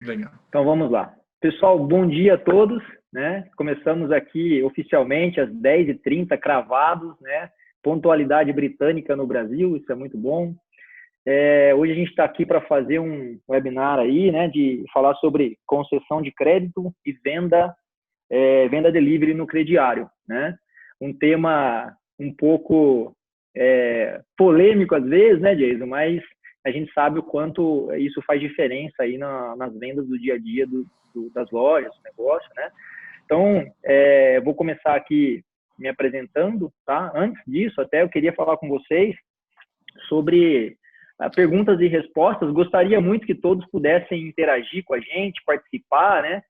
Legal. Então vamos lá. Pessoal, bom dia a todos, né? Começamos aqui oficialmente às 10h30, cravados, né? Pontualidade britânica no Brasil, isso é muito bom. Hoje a gente está aqui para fazer um webinar aí, né? De falar sobre concessão de crédito e venda delivery no crediário, né? Um tema um pouco polêmico às vezes, né, Jason? Mas a gente sabe o quanto isso faz diferença aí nas vendas do dia a dia das lojas, do negócio, né? Então, vou começar aqui me apresentando, tá? Antes disso, até eu queria falar com vocês sobre perguntas e respostas. Gostaria muito que todos pudessem interagir com a gente, participar, né?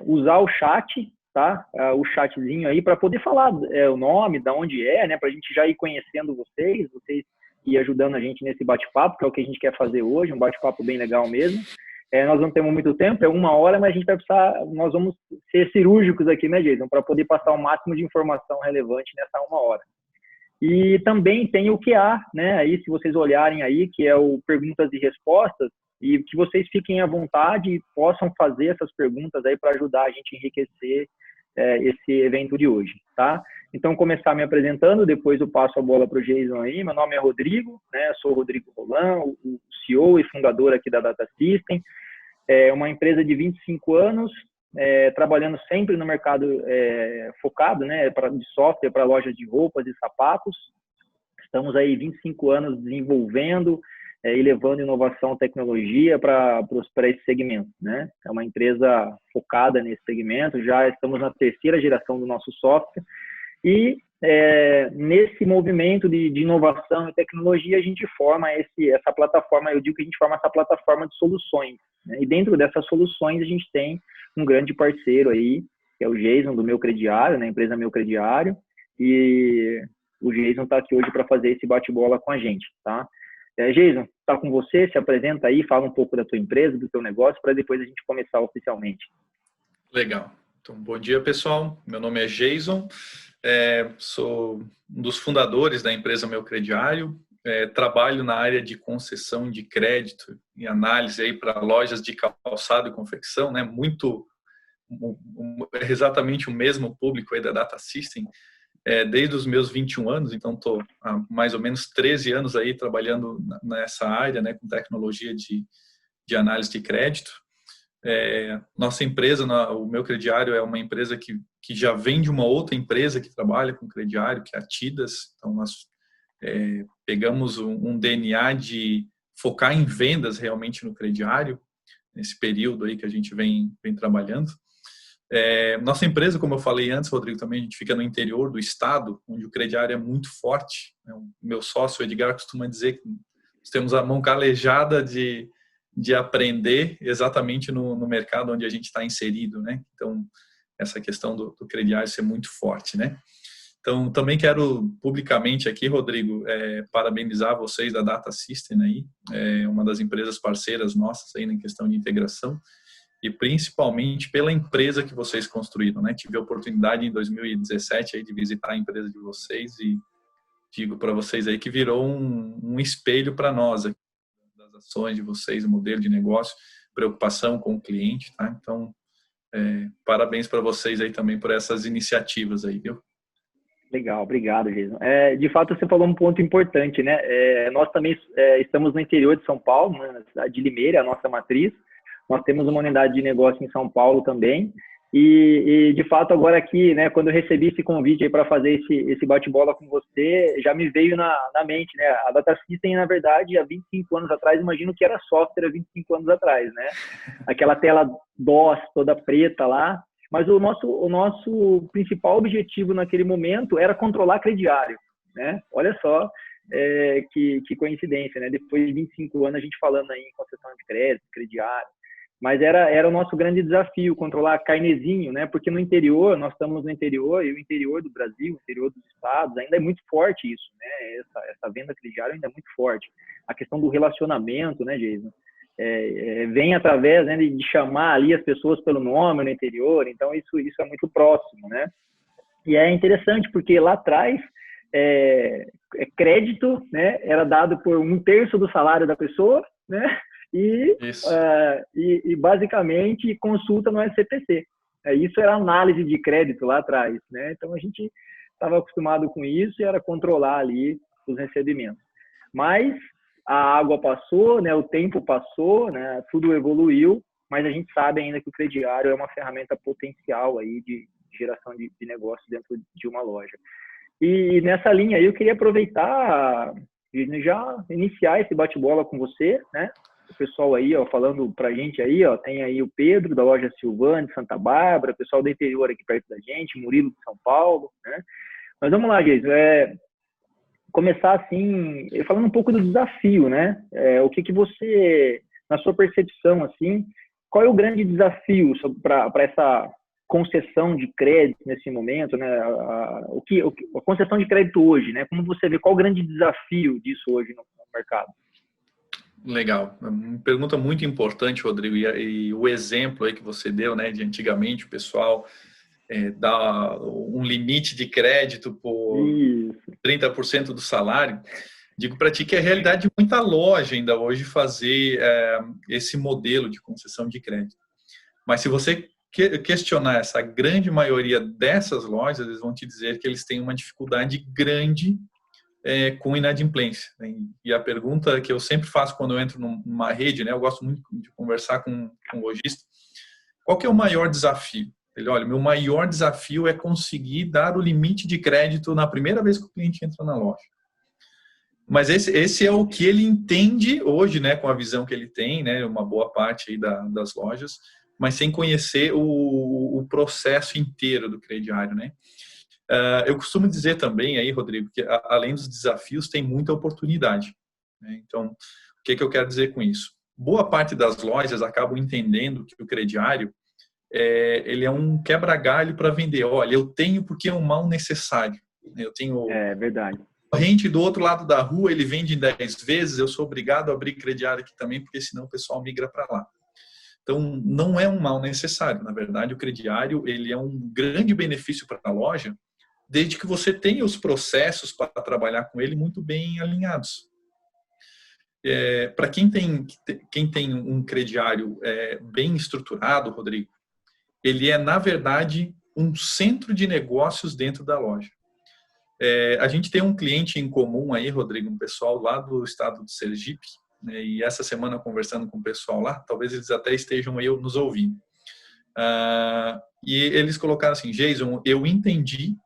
Usar o chat, tá? O chatzinho aí para poder falar o nome, da onde né? Para a gente já ir conhecendo vocês ir ajudando a gente nesse bate-papo, que é o que a gente quer fazer hoje, um bate-papo bem legal mesmo. Nós não temos muito tempo, é 1 hora, mas a gente vai precisar, nós vamos ser cirúrgicos aqui, né, Jason, para poder passar o máximo de informação relevante nessa 1 hora. E também tem o QA, né, aí se vocês olharem aí, que é o perguntas e respostas, e que vocês fiquem à vontade e possam fazer essas perguntas aí para ajudar a gente a enriquecer esse evento de hoje, tá? Então, começar me apresentando, depois eu passo a bola para o Jason aí. Meu nome é Rodrigo, né? Sou o Rodrigo Roland, o CEO e fundador aqui da Data System. É uma empresa de 25 anos, trabalhando sempre no mercado focado, né, de software para lojas de roupas e sapatos. Estamos aí 25 anos desenvolvendo e levando inovação, tecnologia para esse segmento, né? É uma empresa focada nesse segmento, já estamos na 3ª geração do nosso software e nesse movimento de inovação e tecnologia a gente forma essa plataforma, eu digo que a gente forma essa plataforma de soluções, né? E dentro dessas soluções a gente tem um grande parceiro aí, que é o Jason do Meu Crediário, né? Empresa Meu Crediário, e o Jason está aqui hoje para fazer esse bate-bola com a gente, tá? Jason, está com você, se apresenta aí, fala um pouco da tua empresa, do teu negócio, para depois a gente começar oficialmente. Legal. Então, bom dia, pessoal. Meu nome é Jason, sou um dos fundadores da empresa Meu Crediário, trabalho na área de concessão de crédito e análise aí para lojas de calçado e confecção, né? Exatamente o mesmo público aí da Data System, desde os meus 21 anos, então estou há mais ou menos 13 anos aí trabalhando nessa área, né, com tecnologia de análise de crédito. Nossa empresa, o Meu Crediário, é uma empresa que já vem de uma outra empresa que trabalha com crediário, que é a Tidas. Então, nós pegamos um DNA de focar em vendas realmente no crediário, nesse período aí que a gente vem trabalhando. Nossa empresa, como eu falei antes, Rodrigo, também a gente fica no interior do estado, onde o crediário é muito forte. O meu sócio, Edgar, costuma dizer que nós temos a mão calejada de aprender exatamente no mercado onde a gente está inserido, né? Então, essa questão do crediário ser muito forte, né? Então, também quero publicamente aqui, Rodrigo, parabenizar vocês da Data System aí, uma das empresas parceiras nossas aí na questão de integração, e principalmente pela empresa que vocês construíram, né? Tive a oportunidade em 2017 aí de visitar a empresa de vocês e digo para vocês aí que virou um espelho para nós aqui, das ações de vocês, o modelo de negócio, preocupação com o cliente, tá? Então, parabéns para vocês aí também por essas iniciativas aí, viu? Legal, obrigado, Jason. De fato, você falou um ponto importante, né? Nós também estamos no interior de São Paulo, né, na cidade de Limeira, a nossa matriz. Nós temos uma unidade de negócio em São Paulo também. E de fato, agora aqui, né, quando eu recebi esse convite para fazer esse bate-bola com você, já me veio na mente, né? A Data System, na verdade, há 25 anos atrás, imagino que era software há 25 anos atrás, né? Aquela tela DOS toda preta lá. Mas o nosso principal objetivo naquele momento era controlar crediário, né? Olha só que coincidência, né? Depois de 25 anos a gente falando aí em concessão de crédito, crediário. Mas era o nosso grande desafio, controlar carnezinho, né? Porque no interior, nós estamos no interior, e o interior do Brasil, o interior dos estados, ainda é muito forte isso, né? Essa venda crediária ainda é muito forte. A questão do relacionamento, né, Jason? Vem através, né, de chamar ali as pessoas pelo nome no interior, então isso é muito próximo, né? E é interessante porque lá atrás crédito, né, era dado por 1/3 do salário da pessoa, né? Isso. E basicamente consulta no SCPC. Isso era análise de crédito lá atrás, né? Então a gente estava acostumado com isso e era controlar ali os recebimentos. Mas a água passou, né? O tempo passou, né? Tudo evoluiu, mas a gente sabe ainda que o crediário é uma ferramenta potencial aí de geração de negócios dentro de uma loja. E nessa linha aí eu queria aproveitar e já iniciar esse bate-bola com você, né? O pessoal aí, ó, falando pra gente aí, ó, tem aí o Pedro, da loja Silvane, de Santa Bárbara, o pessoal do interior aqui perto da gente, Murilo de São Paulo, né? Mas vamos lá, Geis, começar assim, falando um pouco do desafio, né? O que você, na sua percepção, assim, qual é o grande desafio para essa concessão de crédito nesse momento, né? A concessão de crédito hoje, né? Como você vê, qual o grande desafio disso hoje no mercado? Legal, uma pergunta muito importante, Rodrigo, e o exemplo aí que você deu, né, de antigamente o pessoal dá um limite de crédito por 30% do salário. Digo para ti que é a realidade de muita loja ainda hoje fazer esse modelo de concessão de crédito. Mas se você questionar essa grande maioria dessas lojas, eles vão te dizer que eles têm uma dificuldade grande com inadimplência. E a pergunta que eu sempre faço quando eu entro numa rede, né, eu gosto muito de conversar com um lojista, qual que é o maior desafio? Ele, olha, meu maior desafio é conseguir dar o limite de crédito na primeira vez que o cliente entra na loja. Mas esse é o que ele entende hoje, né, com a visão que ele tem, né, uma boa parte aí das lojas, mas sem conhecer o processo inteiro do crediário, né? Eu costumo dizer também aí, Rodrigo, que além dos desafios, tem muita oportunidade, né? Então, o que eu quero dizer com isso? Boa parte das lojas acabam entendendo que o crediário ele é um quebra-galho para vender. Olha, eu tenho porque é um mal necessário. Eu tenho verdade. Corrente do outro lado da rua, ele vende 10 vezes, eu sou obrigado a abrir crediário aqui também, porque senão o pessoal migra para lá. Então, não é um mal necessário. Na verdade, o crediário ele é um grande benefício para a loja, desde que você tenha os processos para trabalhar com ele muito bem alinhados. Para quem tem um crediário bem estruturado, Rodrigo, ele é, na verdade, um centro de negócios dentro da loja. A gente tem um cliente em comum aí, Rodrigo, um pessoal lá do estado de Sergipe, né, e essa semana conversando com o pessoal lá, talvez eles até estejam aí nos ouvindo. E eles colocaram assim, Jason, eu entendi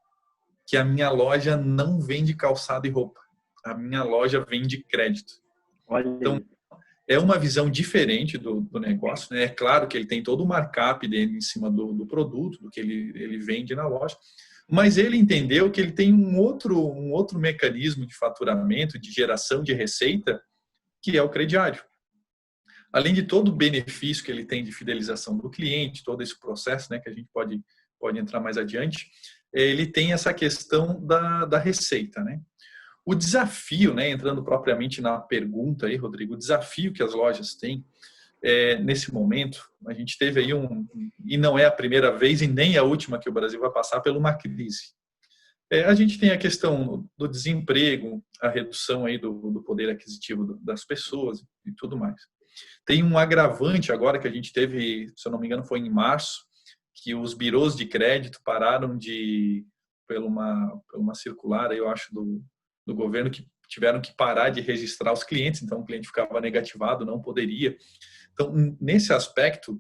que a minha loja não vende calçado e roupa, a minha loja vende crédito. Então, é uma visão diferente do negócio, né? É claro que ele tem todo o markup dele em cima do produto, do que ele vende na loja, mas ele entendeu que ele tem um outro mecanismo de faturamento, de geração de receita, que é o crediário. Além de todo o benefício que ele tem de fidelização do cliente, todo esse processo, né, que a gente pode entrar mais adiante, ele tem essa questão da receita, né? O desafio, né, entrando propriamente na pergunta aí, Rodrigo, o desafio que as lojas têm nesse momento, a gente teve aí e não é a primeira vez e nem a última que o Brasil vai passar por uma crise. A gente tem a questão do desemprego, a redução aí do poder aquisitivo das pessoas e tudo mais. Tem um agravante agora que a gente teve, se eu não me engano, foi em março, que os birôs de crédito pararam por uma circular, eu acho, do governo, que tiveram que parar de registrar os clientes, então o cliente ficava negativado, não poderia. Então, nesse aspecto,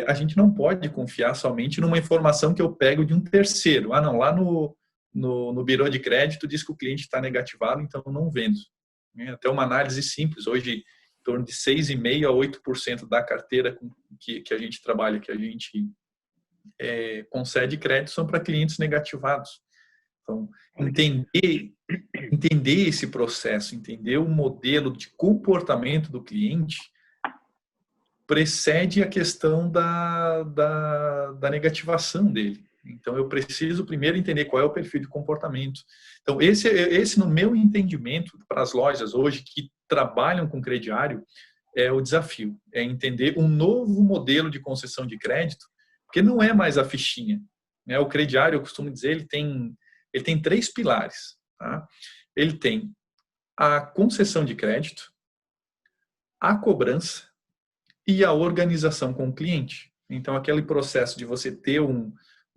a gente não pode confiar somente numa informação que eu pego de um terceiro. Não, lá no birô de crédito diz que o cliente está negativado, então eu não vendo. Até uma análise simples, hoje em torno de 6,5% a 8% da carteira que a gente trabalha, que a gente concede crédito, são para clientes negativados. Então, entender esse processo, entender o modelo de comportamento do cliente, precede a questão da negativação dele. Então, eu preciso primeiro entender qual é o perfil de comportamento. Então, esse no meu entendimento, para as lojas hoje que trabalham com crediário, é o desafio. É entender um novo modelo de concessão de crédito, porque não é mais a fichinha. O crediário, eu costumo dizer, ele tem 3 pilares. Tá? Ele tem a concessão de crédito, a cobrança e a organização com o cliente. Então, aquele processo de você ter um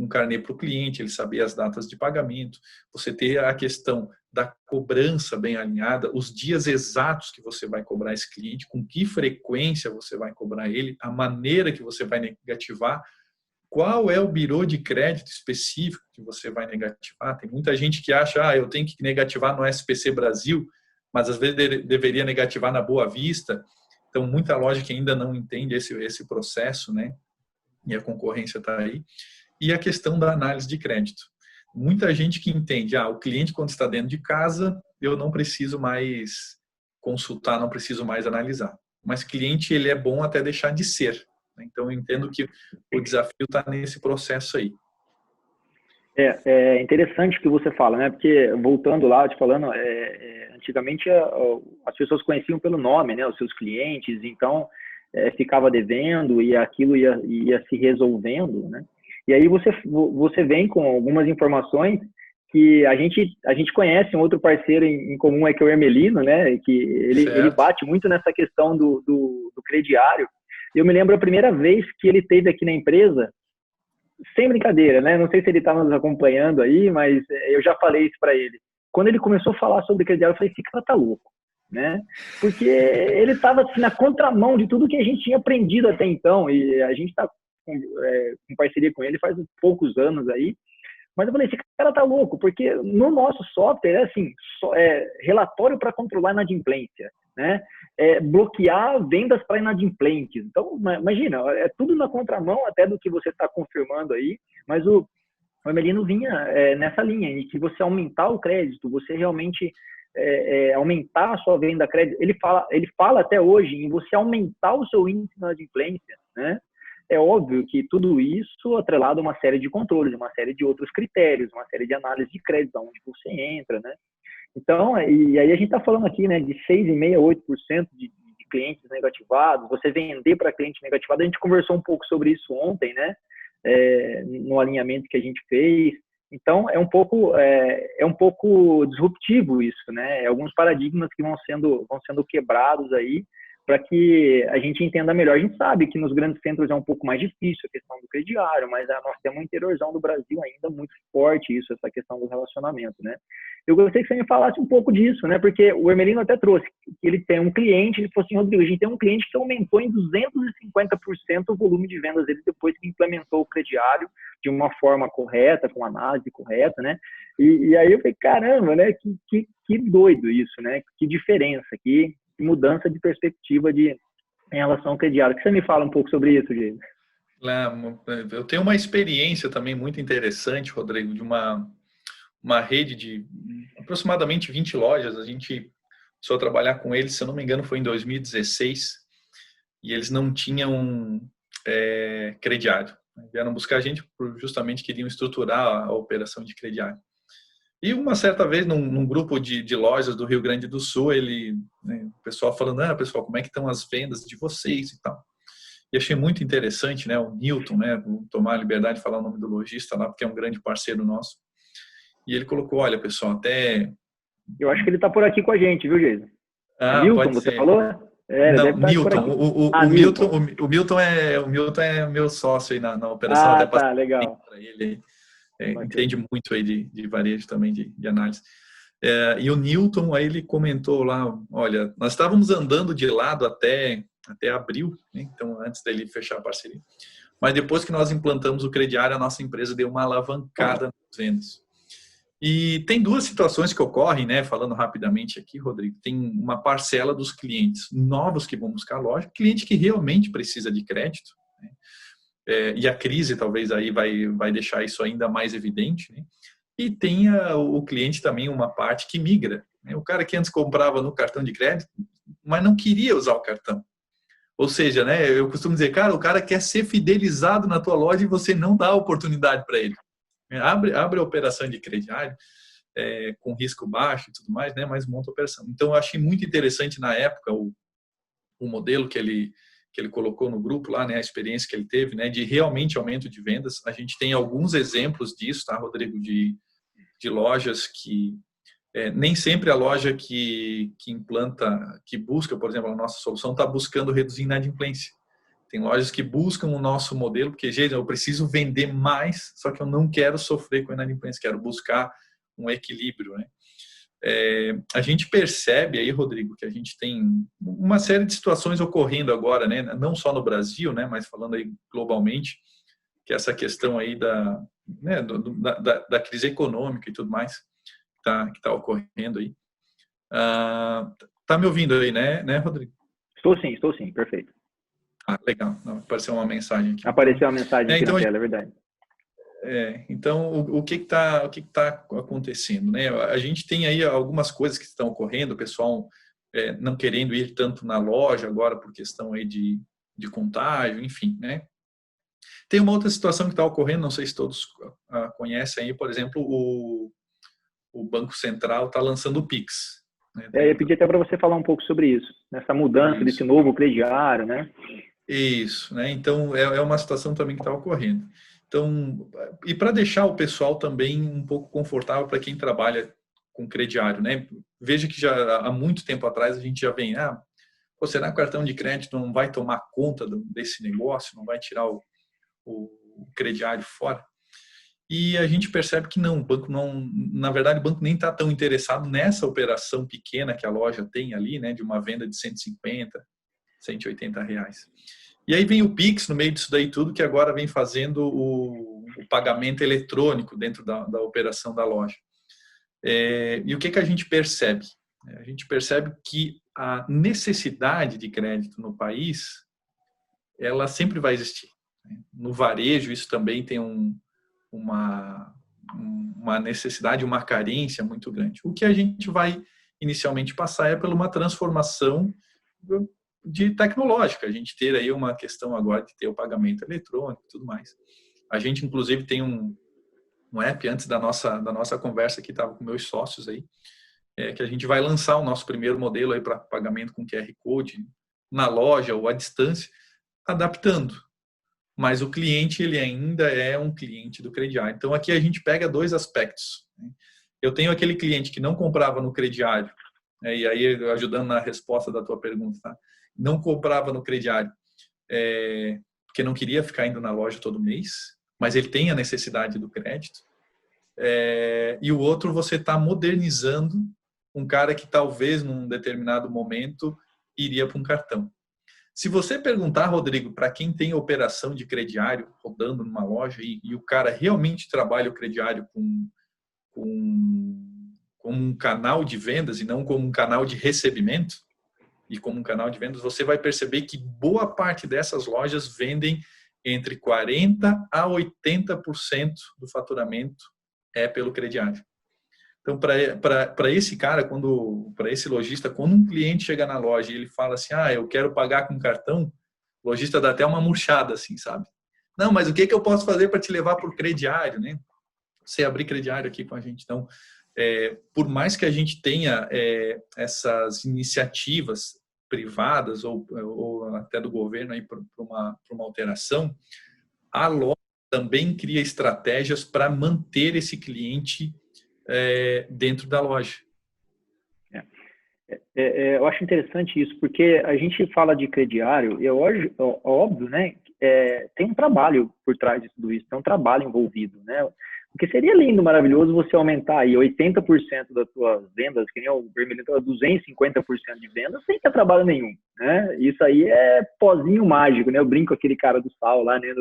carnê para o cliente, ele saber as datas de pagamento, você ter a questão da cobrança bem alinhada, os dias exatos que você vai cobrar esse cliente, com que frequência você vai cobrar ele, a maneira que você vai negativar, qual é o birô de crédito específico que você vai negativar. Tem muita gente que acha, eu tenho que negativar no SPC Brasil, mas às vezes deveria negativar na Boa Vista. Então, muita loja que ainda não entende esse processo, né? E a concorrência está aí. E a questão da análise de crédito. Muita gente que entende, o cliente quando está dentro de casa, eu não preciso mais consultar, não preciso mais analisar. Mas cliente, ele é bom até deixar de ser. Então, eu entendo que o desafio está nesse processo aí. É interessante o que você fala, né? Porque, voltando lá, te falando, antigamente as pessoas conheciam pelo nome, né? Os seus clientes, então ficava devendo e aquilo ia se resolvendo, né? E aí você vem com algumas informações que a gente conhece, um outro parceiro em comum é que é o Hermelino, né? Que ele bate muito nessa questão do crediário. Eu me lembro a primeira vez que ele esteve aqui na empresa, sem brincadeira, né? Não sei se ele está nos acompanhando aí, mas eu já falei isso para ele. Quando ele começou a falar sobre crediário, eu falei, esse cara tá louco, né? Porque ele estava assim, na contramão de tudo que a gente tinha aprendido até então, e a gente está em parceria com ele faz poucos anos aí, mas eu falei, esse cara tá louco, porque no nosso software é assim, relatório para controlar inadimplência, né? Bloquear vendas para inadimplentes. Então, imagina, é tudo na contramão até do que você está confirmando aí, mas o Hermelino vinha nessa linha, em que você aumentar o crédito, você realmente aumentar a sua venda crédito. Ele fala até hoje em você aumentar o seu índice de inadimplência, né? É óbvio que tudo isso atrelado a uma série de controles, uma série de outros critérios, uma série de análise de crédito, onde você entra, né? Então, e aí a gente está falando aqui, né, de 6,5% a 8% de clientes negativados, você vender para cliente negativado, a gente conversou um pouco sobre isso ontem, né, no alinhamento que a gente fez. Então, é um pouco disruptivo isso, né, alguns paradigmas que vão sendo quebrados aí, para que a gente entenda melhor. A gente sabe que nos grandes centros é um pouco mais difícil a questão do crediário, mas nós temos um interiorzão do Brasil ainda muito forte isso, essa questão do relacionamento, né? Eu gostaria que você me falasse um pouco disso, né? Porque o Hermelino até trouxe que ele tem um cliente, ele falou assim, Rodrigo, a gente tem um cliente que aumentou em 250% o volume de vendas dele depois que implementou o crediário de uma forma correta, com análise correta, né? E aí eu falei, caramba, né? Que doido isso, né? Que diferença, que mudança de perspectiva em relação ao crediário. O que você me fala um pouco sobre isso, Diego? Eu tenho uma experiência também muito interessante, Rodrigo, de uma rede de aproximadamente 20 lojas. A gente começou a trabalhar com eles, se eu não me engano, foi em 2016, e eles não tinham crediário. Vieram buscar a gente justamente queriam estruturar a operação de crediário. E uma certa vez, num grupo de lojas do Rio Grande do Sul, o pessoal falando, pessoal, como é que estão as vendas de vocês e tal. E achei muito interessante, né, o Newton, né, vou tomar a liberdade de falar o nome do lojista lá, porque é um grande parceiro nosso. E ele colocou, olha, pessoal, até... Eu acho que ele está por aqui com a gente, viu, Geisa? Newton, você falou? Não, Newton. O Milton é meu sócio aí na operação. Até tá, legal. Para ele. Entende muito aí de varejo também, de análise. E o Newton, aí ele comentou lá, olha, nós estávamos andando de lado até abril, né? Então antes dele fechar a parceria. Mas depois que nós implantamos o crediário, a nossa empresa deu uma alavancada nas vendas. E tem duas situações que ocorrem, né? Falando rapidamente aqui, Rodrigo, tem uma parcela dos clientes novos que vão buscar a loja, cliente que realmente precisa de crédito, né? E a crise talvez aí vai deixar isso ainda mais evidente, né? E tem o cliente também uma parte que migra, né? O cara que antes comprava no cartão de crédito, mas não queria usar o cartão. Ou seja, né, eu costumo dizer, o cara quer ser fidelizado na tua loja e você não dá oportunidade para ele. Abre a operação de crediário, com risco baixo e tudo mais, né, mas monta a operação. Então, eu achei muito interessante na época o modelo que ele colocou no grupo lá, né, a experiência que ele teve, né, de realmente aumento de vendas. A gente tem alguns exemplos disso, tá, Rodrigo, de lojas que nem sempre a loja que implanta, que busca, por exemplo, a nossa solução está buscando reduzir inadimplência. Tem lojas que buscam o nosso modelo, porque, gente, eu preciso vender mais, só que eu não quero sofrer com a inadimplência, quero buscar um equilíbrio, né? A gente percebe aí, Rodrigo, que a gente tem uma série de situações ocorrendo agora, né? Não só no Brasil, né? Mas falando aí globalmente, que é essa questão aí né? da crise econômica e tudo mais que tá ocorrendo aí. Tá me ouvindo aí, né, Rodrigo? Estou sim, perfeito. Legal. Não, apareceu uma mensagem aqui. Apareceu uma mensagem aqui na tela, é verdade. Então, o que está acontecendo, né? A gente tem aí algumas coisas que estão ocorrendo, o pessoal não querendo ir tanto na loja agora por questão aí de contágio, enfim, né? Tem uma outra situação que está ocorrendo, não sei se todos conhecem aí, por exemplo, o Banco Central está lançando o Pix. Né? Eu pedi até para você falar um pouco sobre isso, nessa mudança desse novo crediário, né? Isso, né? Então, é uma situação também que está ocorrendo. Então, e para deixar o pessoal também um pouco confortável para quem trabalha com crediário, né? Veja que já há muito tempo atrás a gente já vem, será que o cartão de crédito não vai tomar conta desse negócio, não vai tirar o crediário fora? E a gente percebe que não, o banco não, na verdade o banco nem está tão interessado nessa operação pequena que a loja tem ali, né? De uma venda de 150, 180 reais. E aí vem o Pix no meio disso daí tudo, que agora vem fazendo o pagamento eletrônico dentro da operação da loja. E o que a gente percebe? A gente percebe que a necessidade de crédito no país, ela sempre vai existir. No varejo, isso também tem uma necessidade, uma carência muito grande. O que a gente vai inicialmente passar é por uma transformação de tecnológica, a gente ter aí uma questão agora de ter o pagamento eletrônico e tudo mais. A gente, inclusive, tem um app, antes da nossa conversa aqui, estava com meus sócios aí, que a gente vai lançar o nosso primeiro modelo aí para pagamento com QR Code na loja ou à distância, adaptando. Mas o cliente, ele ainda é um cliente do crediário. Então, aqui a gente pega dois aspectos. Eu tenho aquele cliente que não comprava no crediário, e aí ajudando na resposta da tua pergunta, tá? Não comprava no crediário porque não queria ficar indo na loja todo mês, mas ele tem a necessidade do crédito. E o outro, você está modernizando um cara que talvez num determinado momento iria para um cartão. Se você perguntar, Rodrigo, para quem tem operação de crediário rodando numa loja e o cara realmente trabalha o crediário com um canal de vendas e não como um canal de recebimento, e como um canal de vendas, você vai perceber que boa parte dessas lojas vendem entre 40% a 80% do faturamento pelo crediário. Então, para esse cara, para esse lojista, quando um cliente chega na loja e ele fala assim, eu quero pagar com cartão, o lojista dá até uma murchada, assim, sabe? Não, mas o que eu posso fazer para te levar por crediário, né? Você abrir crediário aqui com a gente. Então, por mais que a gente tenha essas iniciativas privadas ou até do governo aí para uma alteração, a loja também cria estratégias para manter esse cliente dentro da loja. Eu acho interessante isso, porque a gente fala de crediário, e óbvio, né? Tem um trabalho por trás de tudo isso, tem um trabalho envolvido, né? Porque seria lindo, maravilhoso você aumentar aí 80% das suas vendas, que nem o Vermelho, 250% de vendas, sem ter trabalho nenhum, né? Isso aí é pozinho mágico, né? Eu brinco com aquele cara do sal lá, né?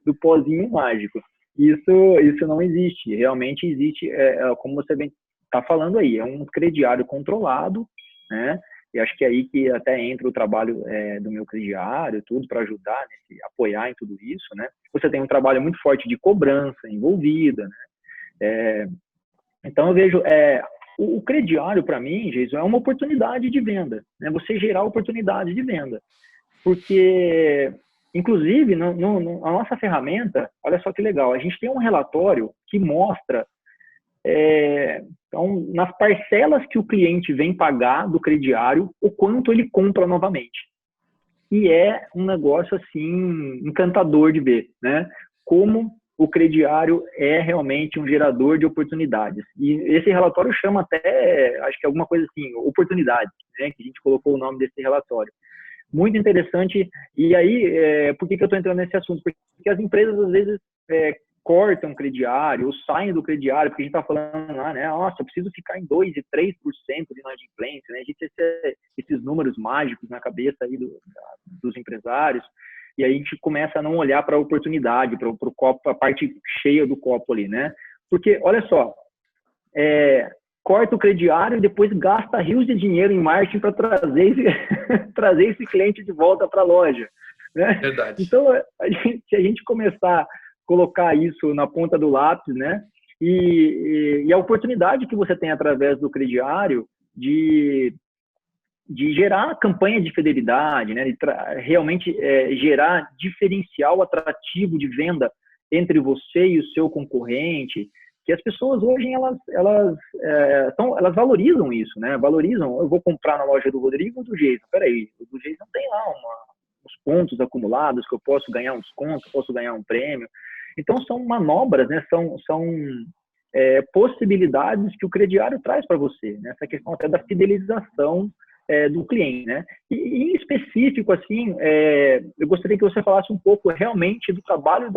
Do pozinho mágico. Isso não existe. Realmente existe, como você está falando aí, é um crediário controlado, né? E acho que é aí que até entra o trabalho do meu crediário, tudo para ajudar, apoiar em tudo isso, né? Você tem um trabalho muito forte de cobrança envolvida, né? Então eu vejo o crediário para mim, Jason, é uma oportunidade de venda, né? Você gerar oportunidade de venda, porque inclusive a nossa ferramenta, olha só que legal, a gente tem um relatório que mostra então, nas parcelas que o cliente vem pagar do crediário, o quanto ele compra novamente. E é um negócio, assim, encantador de ver, né? Como o crediário é realmente um gerador de oportunidades. E esse relatório chama até, acho que alguma coisa assim, oportunidades, né? Que a gente colocou o nome desse relatório. Muito interessante. E aí, por que eu estou entrando nesse assunto? Porque as empresas, às vezes, cortam o crediário ou saem do crediário, porque a gente está falando lá, né? Nossa, eu preciso ficar em 2% e 3% de inadimplência, né? A gente tem esses números mágicos na cabeça aí dos empresários, e aí a gente começa a não olhar para a oportunidade, para o copo, a parte cheia do copo ali, né? Porque, olha só, corta o crediário e depois gasta rios de dinheiro em marketing para trazer esse cliente de volta para a loja, né? Verdade. Então, se a gente começar a colocar isso na ponta do lápis, né? E a oportunidade que você tem através do crediário de gerar campanha de fidelidade, né? De realmente gerar diferencial atrativo de venda entre você e o seu concorrente, que as pessoas hoje elas valorizam isso, né? Valorizam, eu vou comprar na loja do Rodrigo ou do Jason. Peraí, o do Jason tem lá uns pontos acumulados que eu posso ganhar um desconto, posso ganhar um prêmio. Então são manobras, né? São possibilidades que o crediário traz para você, né? Essa questão até da fidelização do cliente, né? E em específico, assim, eu gostaria que você falasse um pouco realmente do trabalho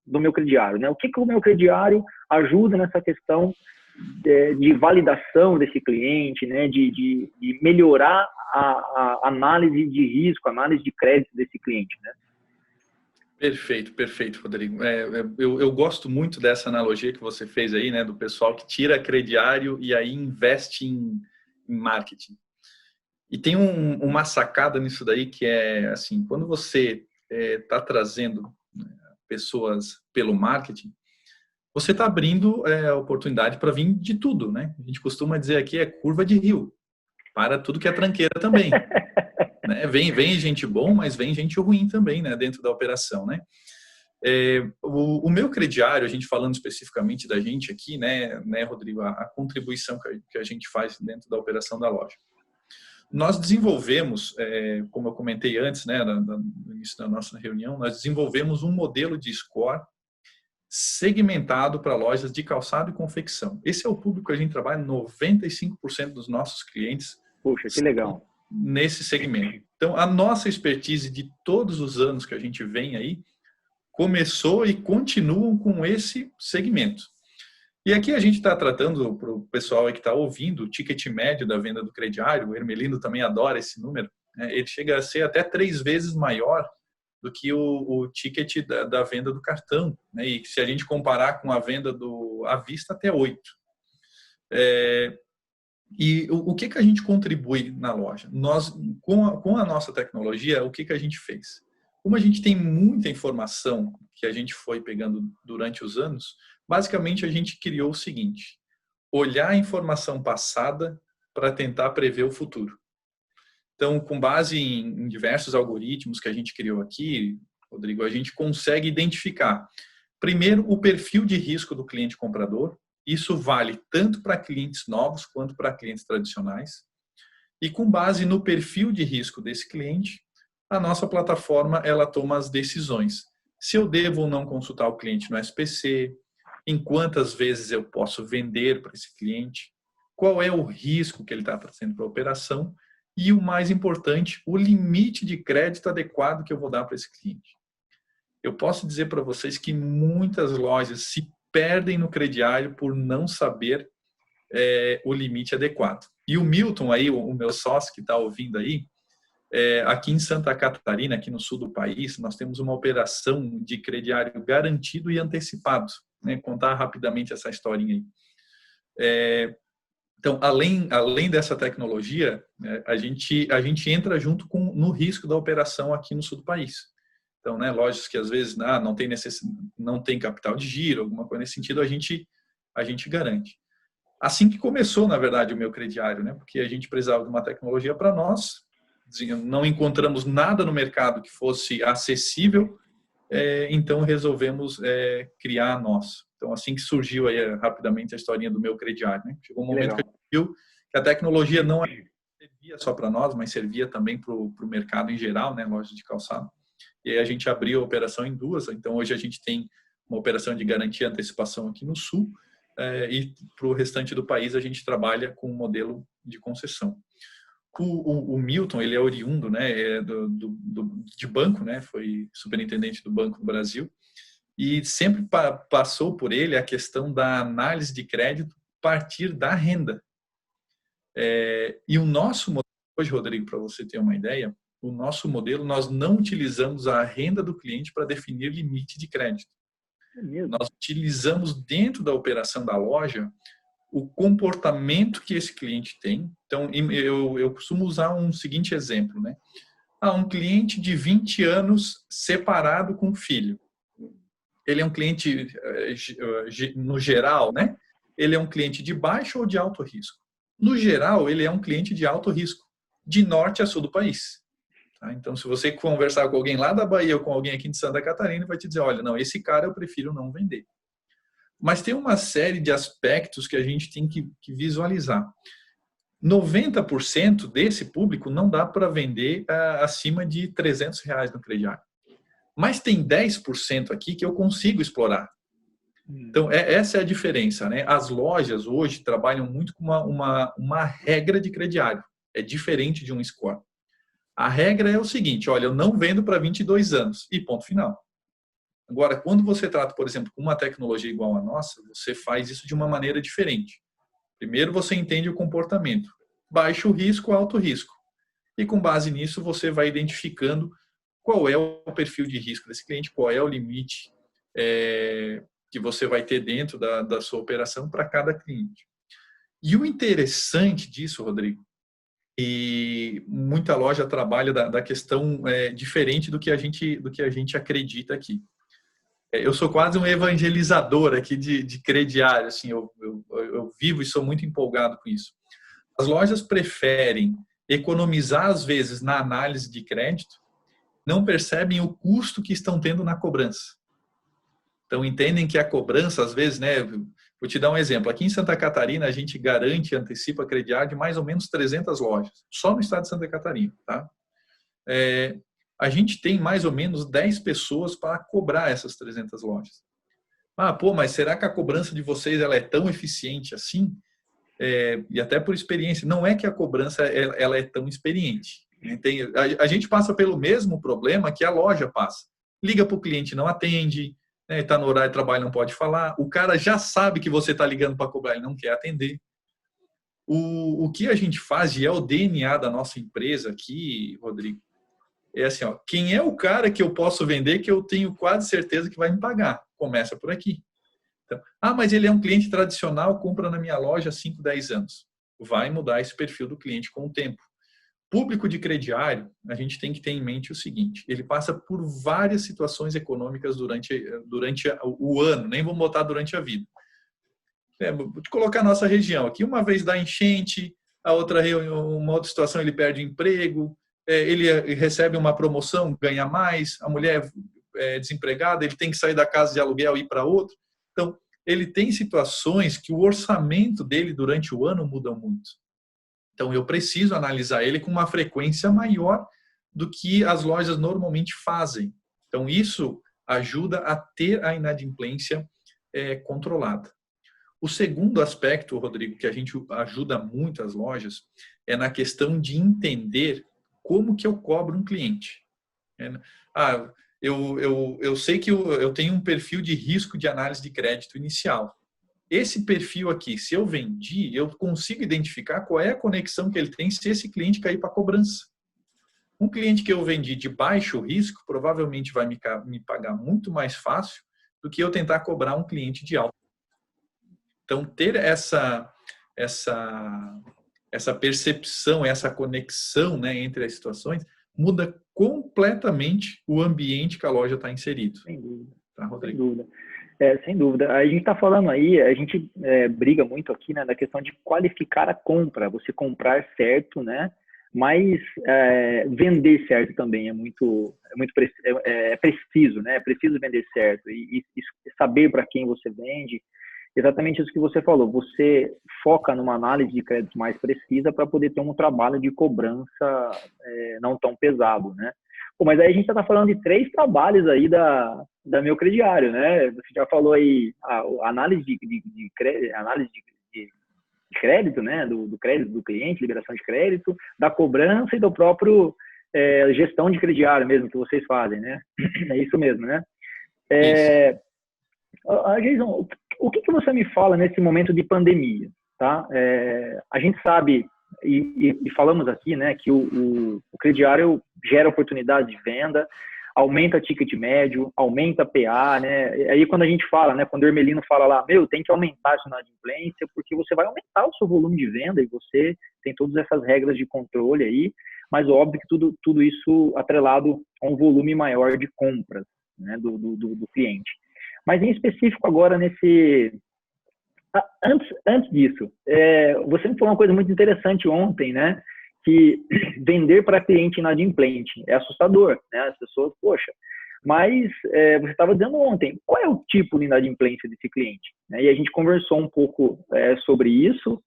do meu crediário, né? O que o meu crediário ajuda nessa questão de validação desse cliente, né? De melhorar a análise de risco, a análise de crédito desse cliente, né? Perfeito, Rodrigo. Eu gosto muito dessa analogia que você fez aí, né? Do pessoal que tira crediário e aí investe em marketing. E tem uma sacada nisso daí que é assim, quando você está trazendo pessoas pelo marketing, você está abrindo a oportunidade para vir de tudo, né? A gente costuma dizer aqui curva de rio, para tudo que é tranqueira também. Né? Vem gente bom, mas vem gente ruim também, né? Dentro da operação, né? O meu crediário, a gente falando especificamente da gente aqui, né Rodrigo, a contribuição que a gente faz dentro da operação da loja. Nós desenvolvemos, como eu comentei antes, né, no início da nossa reunião, nós desenvolvemos um modelo de score segmentado para lojas de calçado e confecção. Esse é o público que a gente trabalha, 95% dos nossos clientes. Puxa, que legal. Nesse segmento. Então, a nossa expertise de todos os anos que a gente vem aí, começou e continuam com esse segmento. E aqui a gente está tratando para o pessoal que está ouvindo o ticket médio da venda do crediário. O Hermelino também adora esse número, né? Ele chega a ser até 3 vezes maior do que o ticket da venda do cartão, né? E se a gente comparar com a venda à vista, até 8. E o que a gente contribui na loja? Nós, com a nossa tecnologia, o que a gente fez? Como a gente tem muita informação que a gente foi pegando durante os anos, basicamente a gente criou o seguinte: olhar a informação passada para tentar prever o futuro. Então, com base em diversos algoritmos que a gente criou aqui, Rodrigo, a gente consegue identificar, primeiro, o perfil de risco do cliente comprador. Isso vale tanto para clientes novos quanto para clientes tradicionais. E com base no perfil de risco desse cliente, a nossa plataforma ela toma as decisões. Se eu devo ou não consultar o cliente no SPC, em quantas vezes eu posso vender para esse cliente, qual é o risco que ele está trazendo para a operação e, o mais importante, o limite de crédito adequado que eu vou dar para esse cliente. Eu posso dizer para vocês que muitas lojas se perdem no crediário por não saber o limite adequado. E o Milton, aí, o meu sócio que está ouvindo aí, aqui em Santa Catarina, aqui no sul do país, nós temos uma operação de crediário garantido e antecipado. Né? Contar rapidamente essa historinha aí. Então, além dessa tecnologia, a gente entra junto no risco da operação aqui no sul do país. Então, né, lojas que às vezes não tem capital de giro, alguma coisa nesse sentido, a gente garante. Assim que começou, na verdade, o meu crediário, né, porque a gente precisava de uma tecnologia para nós, não encontramos nada no mercado que fosse acessível, então resolvemos criar a nossa. Então, assim que surgiu aí rapidamente a historinha do meu crediário, né? Chegou um momento que a gente viu que a tecnologia não servia só para nós, mas servia também para o mercado em geral, né, lojas de calçado. E aí a gente abriu a operação em 2. Então, hoje a gente tem uma operação de garantia e antecipação aqui no Sul, e para o restante do país a gente trabalha com um modelo de concessão. O Milton, ele é oriundo, né, de banco, né, foi superintendente do Banco do Brasil, e sempre passou por ele a questão da análise de crédito a partir da renda. E o nosso modelo, hoje, Rodrigo, para você ter uma ideia, o nosso modelo, nós não utilizamos a renda do cliente para definir limite de crédito. Nós utilizamos dentro da operação da loja o comportamento que esse cliente tem. Então, eu costumo usar um seguinte exemplo, né? Um cliente de 20 anos separado com filho. Ele é um cliente, no geral, né? Ele é um cliente de baixo ou de alto risco? No geral, ele é um cliente de alto risco, de norte a sul do país. Tá? Então, se você conversar com alguém lá da Bahia ou com alguém aqui de Santa Catarina, vai te dizer, olha, não, esse cara eu prefiro não vender. Mas tem uma série de aspectos que a gente tem que visualizar. 90% desse público não dá para vender acima de R$300 no crediário. Mas tem 10% aqui que eu consigo explorar. Então, essa é a diferença, né? As lojas hoje trabalham muito com uma regra de crediário. É diferente de um score. A regra é o seguinte, olha, eu não vendo para 22 anos e ponto final. Agora, quando você trata, por exemplo, com uma tecnologia igual a nossa, você faz isso de uma maneira diferente. Primeiro, você entende o comportamento. Baixo risco, alto risco. E com base nisso, você vai identificando qual é o perfil de risco desse cliente, qual é o limite que você vai ter dentro da sua operação para cada cliente. E o interessante disso, Rodrigo, e muita loja trabalha da questão diferente do que a gente acredita aqui. Eu sou quase um evangelizador aqui de crediário, assim, eu vivo e sou muito empolgado com isso. As lojas preferem economizar, às vezes, na análise de crédito, não percebem o custo que estão tendo na cobrança. Então, entendem que a cobrança, às vezes, né, vou te dar um exemplo. Aqui em Santa Catarina, a gente garante e antecipa crediário de mais ou menos 300 lojas, só no estado de Santa Catarina, tá? A gente tem mais ou menos 10 pessoas para cobrar essas 300 lojas. Mas será que a cobrança de vocês ela é tão eficiente assim? E até por experiência, não é que a cobrança ela é tão experiente. A gente passa pelo mesmo problema que a loja passa. Liga para o cliente, não atende, está no horário de trabalho, não pode falar. O cara já sabe que você está ligando para cobrar, ele não quer atender. O que a gente faz, e é o DNA da nossa empresa aqui, Rodrigo, é assim, quem é o cara que eu posso vender que eu tenho quase certeza que vai me pagar? Começa por aqui. Então, mas ele é um cliente tradicional, compra na minha loja há 5, 10 anos. Vai mudar esse perfil do cliente com o tempo. Público de crediário, a gente tem que ter em mente o seguinte, ele passa por várias situações econômicas durante o ano, nem vou botar durante a vida. Vou te colocar a nossa região aqui, uma vez dá enchente, uma outra situação ele perde emprego, ele recebe uma promoção, ganha mais, a mulher é desempregada, ele tem que sair da casa de aluguel e ir para outra. Então, ele tem situações que o orçamento dele durante o ano muda muito. Então, eu preciso analisar ele com uma frequência maior do que as lojas normalmente fazem. Então, isso ajuda a ter a inadimplência controlada. O segundo aspecto, Rodrigo, que a gente ajuda muito as lojas, é na questão de entender como que eu cobro um cliente. Eu sei que eu tenho um perfil de risco de análise de crédito inicial. Esse perfil aqui, se eu vendi, eu consigo identificar qual é a conexão que ele tem se esse cliente cair para a cobrança. Um cliente que eu vendi de baixo risco provavelmente vai me pagar muito mais fácil do que eu tentar cobrar um cliente de alto. Então, ter essa percepção, essa conexão, né, entre as situações, muda completamente o ambiente que a loja está inserido. Sem dúvida. Tá, Rodrigo? Sem dúvida. Sem dúvida. A gente está falando aí, a gente briga muito aqui, né, da questão de qualificar a compra, você comprar certo, né, mas vender certo também é preciso, né, é preciso vender certo e saber para quem você vende. Exatamente isso que você falou, você foca numa análise de crédito mais precisa para poder ter um trabalho de cobrança não tão pesado, né? Mas aí a gente está falando de 3 trabalhos aí da Meu Crediário, né? Você já falou aí a análise de crédito, né? Do crédito do cliente, liberação de crédito, da cobrança e do próprio gestão de crediário mesmo que vocês fazem, né? É isso mesmo, né? Jason, o que você me fala nesse momento de pandemia, tá? A gente sabe e falamos aqui, né, que o crediário gera oportunidade de venda, aumenta ticket médio, aumenta PA, né? Aí quando a gente fala, né, quando o Hermelino fala lá, tem que aumentar a sua inadimplência, porque você vai aumentar o seu volume de venda e você tem todas essas regras de controle aí, mas óbvio que tudo isso atrelado a um volume maior de compras, né, do cliente. Mas em específico agora antes disso, você me falou uma coisa muito interessante ontem, né? Que vender para cliente inadimplente é assustador, né? As pessoas, poxa, mas você estava dizendo ontem, qual é o tipo de inadimplência desse cliente? E a gente conversou um pouco sobre isso.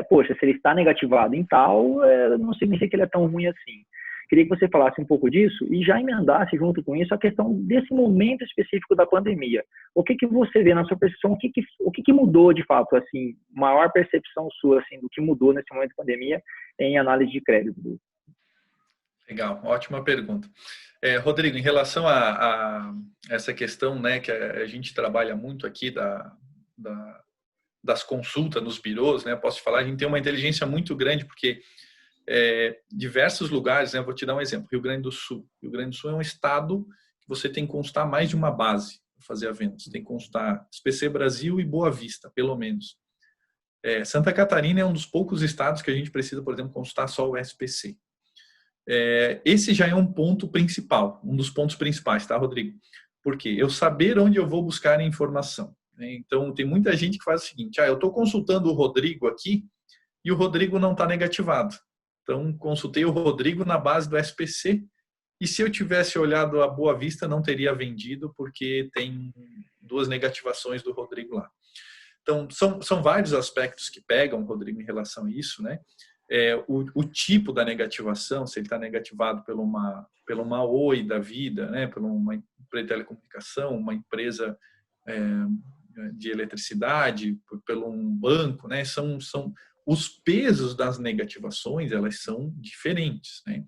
Poxa, se ele está negativado em tal, não significa que ele é tão ruim assim. Queria que você falasse um pouco disso e já emendasse junto com isso a questão desse momento específico da pandemia. O que você vê na sua percepção? O que mudou de fato, assim, maior percepção sua, assim, do que mudou nesse momento da pandemia em análise de crédito? Legal, ótima pergunta. Rodrigo, em relação a essa questão, né, que a gente trabalha muito aqui das consultas nos birôs, né, posso te falar, a gente tem uma inteligência muito grande porque diversos lugares, né, vou te dar um exemplo, Rio Grande do Sul. Rio Grande do Sul é um estado que você tem que constar mais de uma base para fazer a venda. Você tem que constar SPC Brasil e Boa Vista, pelo menos. Santa Catarina é um dos poucos estados que a gente precisa, por exemplo, constar só o SPC. Esse já é um ponto principal, um dos pontos principais, tá, Rodrigo? Porque eu saber onde eu vou buscar a informação. Né? Então, tem muita gente que faz o seguinte, eu estou consultando o Rodrigo aqui e o Rodrigo não está negativado. Então, consultei o Rodrigo na base do SPC e se eu tivesse olhado a Boa Vista, não teria vendido porque tem 2 negativações do Rodrigo lá. Então, são vários aspectos que pegam, Rodrigo, em relação a isso, né? O tipo da negativação, se ele está negativado pela uma Oi da vida, né? Por uma empresa de telecomunicação, uma empresa de eletricidade, pelo um banco, né? São os pesos das negativações, elas são diferentes, né?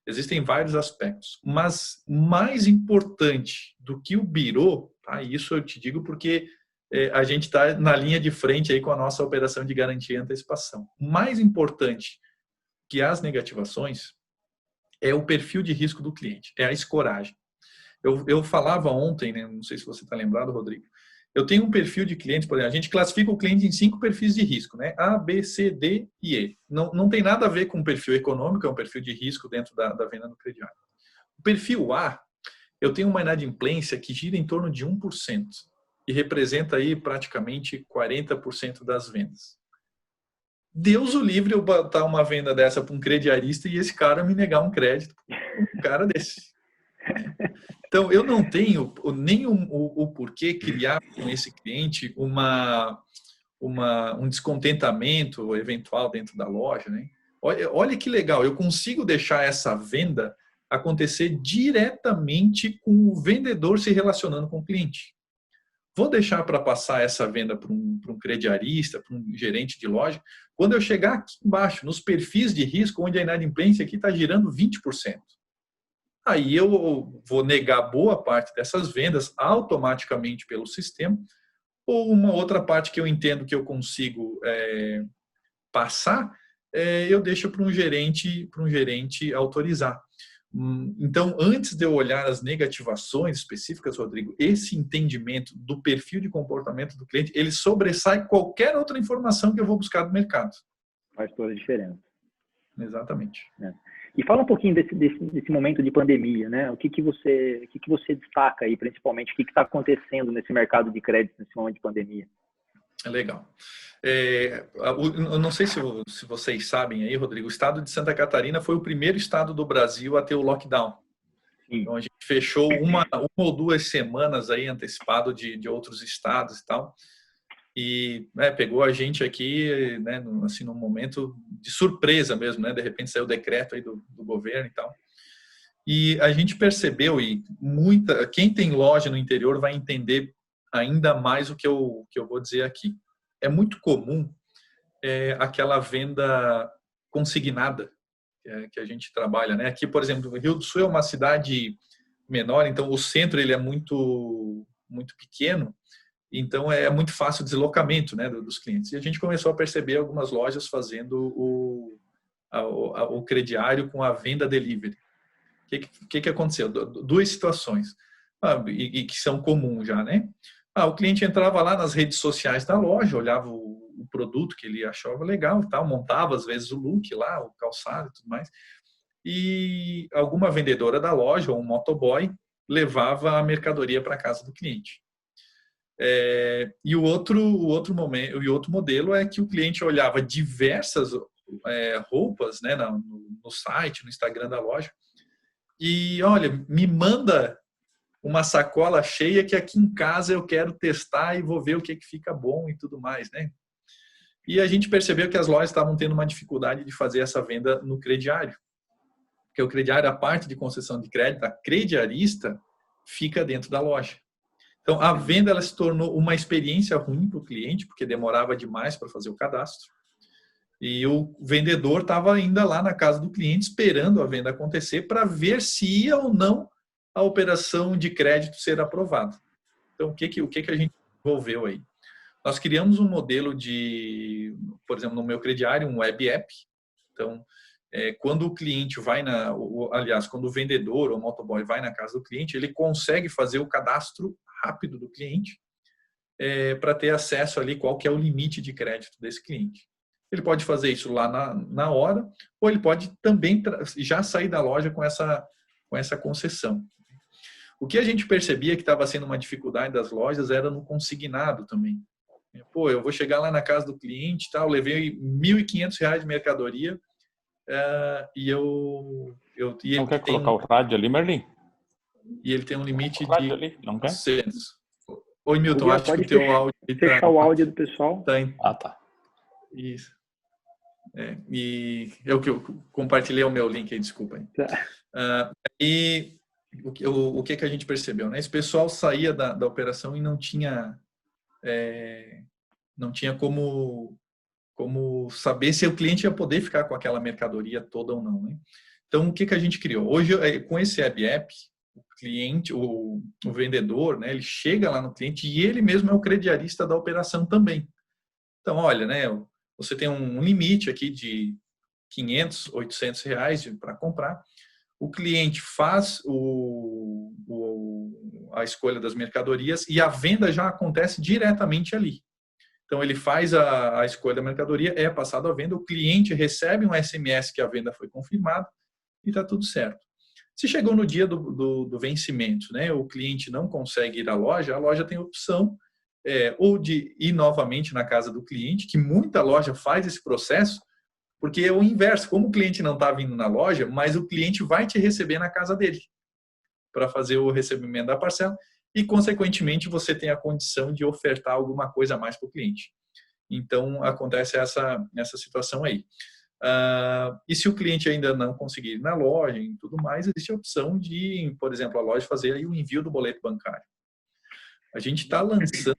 Existem vários aspectos, mas mais importante do que o birô, tá? Isso eu te digo porque a gente está na linha de frente aí com a nossa operação de garantia e antecipação. Mais importante que as negativações é o perfil de risco do cliente, é a escoragem. Eu falava ontem, né? Não sei se você está lembrado, Rodrigo, eu tenho um perfil de clientes, por exemplo, a gente classifica o cliente em 5 perfis de risco, né? A, B, C, D e E. Não tem nada a ver com o perfil econômico, é um perfil de risco dentro da venda no crediário. O perfil A, eu tenho uma inadimplência que gira em torno de 1% e representa aí praticamente 40% das vendas. Deus o livre eu botar uma venda dessa para um crediarista e esse cara me negar um crédito. Um cara desse. Então, eu não tenho nem o porquê criar com esse cliente um descontentamento eventual dentro da loja. Né? Olha que legal, eu consigo deixar essa venda acontecer diretamente com o vendedor se relacionando com o cliente. Vou deixar para passar essa venda para um crediarista, para um gerente de loja, quando eu chegar aqui embaixo, nos perfis de risco, onde a inadimplência aqui está girando 20%. Aí eu vou negar boa parte dessas vendas automaticamente pelo sistema, ou uma outra parte que eu entendo que eu consigo passar, eu deixo para um gerente autorizar. Então, antes de eu olhar as negativações específicas, Rodrigo, esse entendimento do perfil de comportamento do cliente, ele sobressai qualquer outra informação que eu vou buscar do mercado. Faz toda a diferença. Exatamente. E fala um pouquinho desse momento de pandemia, né? O que você destaca aí, principalmente, o que está acontecendo nesse mercado de crédito nesse momento de pandemia? Legal. Eu não sei se vocês sabem aí, Rodrigo, o estado de Santa Catarina foi o primeiro estado do Brasil a ter o lockdown. Sim. Então, a gente fechou uma ou 2 semanas aí antecipado de outros estados e tal. E pegou a gente aqui, né, assim, num momento de surpresa mesmo, né? De repente saiu o decreto aí do governo e tal. E a gente percebeu, e quem tem loja no interior vai entender ainda mais o que eu vou dizer aqui. É muito comum aquela venda consignada que a gente trabalha, né? Aqui, por exemplo, o Rio do Sul é uma cidade menor, então o centro ele é muito pequeno, então é muito fácil o deslocamento, né, dos clientes. E a gente começou a perceber algumas lojas fazendo o crediário com a venda delivery. O que aconteceu? Duas situações e que são comuns já, né? O cliente entrava lá nas redes sociais da loja, olhava o produto que ele achava legal e tal, montava às vezes o look lá, o calçado e tudo mais, e alguma vendedora da loja ou um motoboy levava a mercadoria para a casa do cliente. E o outro modelo é que o cliente olhava diversas roupas, né, no site, no Instagram da loja, e olha, me manda uma sacola cheia que aqui em casa eu quero testar e vou ver o que fica bom e tudo mais, né? E a gente percebeu que as lojas estavam tendo uma dificuldade de fazer essa venda no crediário. Porque o crediário, a parte de concessão de crédito, a crediarista, fica dentro da loja. Então, a venda ela se tornou uma experiência ruim para o cliente, porque demorava demais para fazer o cadastro. E o vendedor estava ainda lá na casa do cliente, esperando a venda acontecer para ver se ia ou não a operação de crédito ser aprovada. Então, o que a gente desenvolveu aí? Nós criamos um modelo de, por exemplo, no meu crediário, um web app. Então, quando o cliente vai quando o vendedor ou o motoboy vai na casa do cliente, ele consegue fazer o cadastro rápido do cliente para ter acesso ali qual que é o limite de crédito desse cliente. Ele pode fazer isso lá na hora, ou ele pode também já sair da loja com essa concessão. O que a gente percebia que estava sendo uma dificuldade das lojas era no consignado também. Pô, eu vou chegar lá na casa do cliente, tá? Eu levei R$ 1.500 de mercadoria e não quer colocar o rádio ali, Merlin? E ele tem um limite de ali, não quer? 400. Oi, Milton, acho que o teu áudio... Fechar o áudio do pessoal. Tá. Isso. E eu compartilhei o meu link aí, desculpa aí. E o que a gente percebeu, né? Esse pessoal saía da operação e não tinha como saber se o cliente ia poder ficar com aquela mercadoria toda ou não, né? Então, o que a gente criou? Hoje, com esse web app, o cliente, o vendedor, né, ele chega lá no cliente e ele mesmo é o crediarista da operação também. Então, olha, né, você tem um limite aqui de R$500, R$800 para comprar. O cliente faz a escolha das mercadorias e a venda já acontece diretamente ali. Então, ele faz a escolha da mercadoria, é passado a venda, o cliente recebe um SMS que a venda foi confirmada e está tudo certo. Se chegou no dia do vencimento, né, o cliente não consegue ir à loja, a loja tem a opção ou de ir novamente na casa do cliente, que muita loja faz esse processo, porque é o inverso, como o cliente não está vindo na loja, mas o cliente vai te receber na casa dele para fazer o recebimento da parcela e, consequentemente, você tem a condição de ofertar alguma coisa a mais para o cliente. Então, acontece essa situação aí. E se o cliente ainda não conseguir ir na loja e tudo mais, existe a opção de, por exemplo, a loja fazer aí o envio do boleto bancário. A gente está lançando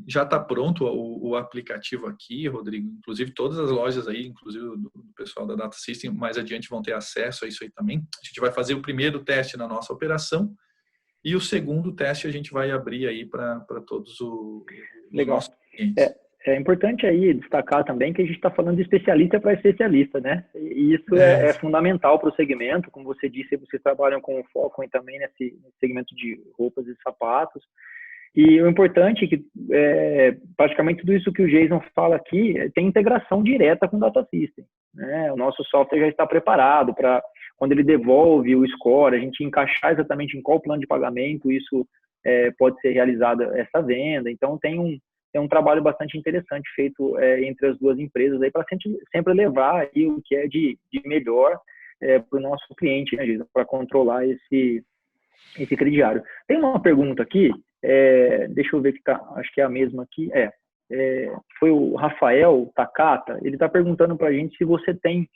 já está pronto o aplicativo aqui, Rodrigo. Inclusive, todas as lojas aí, inclusive do pessoal da Data System, mais adiante vão ter acesso a isso aí também. A gente vai fazer o primeiro teste na nossa operação e o segundo teste a gente vai abrir aí para todos os nossos clientes. É importante aí destacar também que a gente está falando de especialista para especialista, né? E isso é fundamental para o segmento. Como você disse, vocês trabalham com foco também nesse segmento de roupas e sapatos. E o importante é que praticamente tudo isso que o Jason fala aqui tem integração direta com o Data System, né? O nosso software já está preparado para, quando ele devolve o score, a gente encaixar exatamente em qual plano de pagamento isso pode ser realizada essa venda. Então, tem um trabalho bastante interessante feito entre as duas empresas aí para sempre levar aí o que é de melhor para o nosso cliente, né, Jason, para controlar esse crediário. Tem uma pergunta aqui. Deixa eu ver que acho que é a mesma aqui. Foi o Rafael Takata. Ele está perguntando para a gente se você tem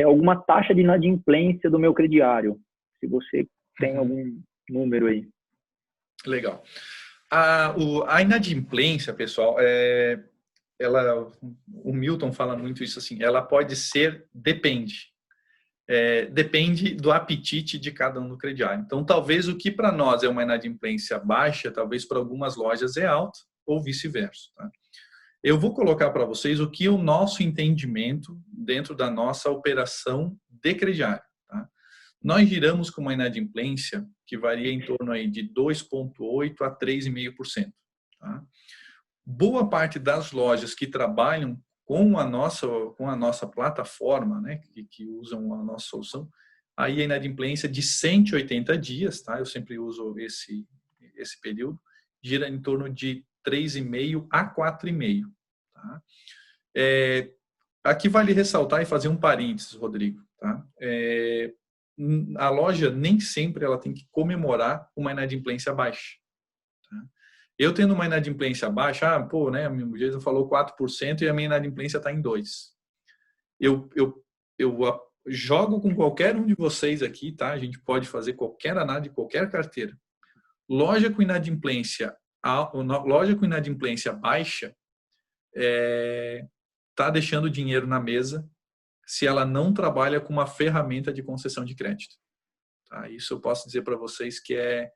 alguma taxa de inadimplência do meu crediário. Se você tem algum número aí. Legal. A inadimplência, pessoal, o Milton fala muito isso assim, ela pode ser, depende do apetite de cada um do crediário. Então, talvez o que para nós é uma inadimplência baixa, talvez para algumas lojas é alta, ou vice-versa. Tá? Eu vou colocar para vocês o que o nosso entendimento dentro da nossa operação de crediário. Tá? Nós giramos com uma inadimplência que varia em torno aí de 2,8% a 3,5%. Tá? Boa parte das lojas que trabalham com a nossa plataforma, né, que usam a nossa solução, aí a inadimplência de 180 dias, tá? Eu sempre uso esse período, gira em torno de 3,5 a 4,5. Tá? Aqui vale ressaltar e fazer um parênteses, Rodrigo. Tá? A loja nem sempre ela tem que comemorar uma inadimplência baixa. Tá? Eu tendo uma inadimplência baixa, né, o Jason falou 4% e a minha inadimplência está em 2%. Eu jogo com qualquer um de vocês aqui, tá? A gente pode fazer qualquer análise de qualquer carteira. Loja com inadimplência baixa está deixando dinheiro na mesa se ela não trabalha com uma ferramenta de concessão de crédito. Tá? Isso eu posso dizer para vocês que é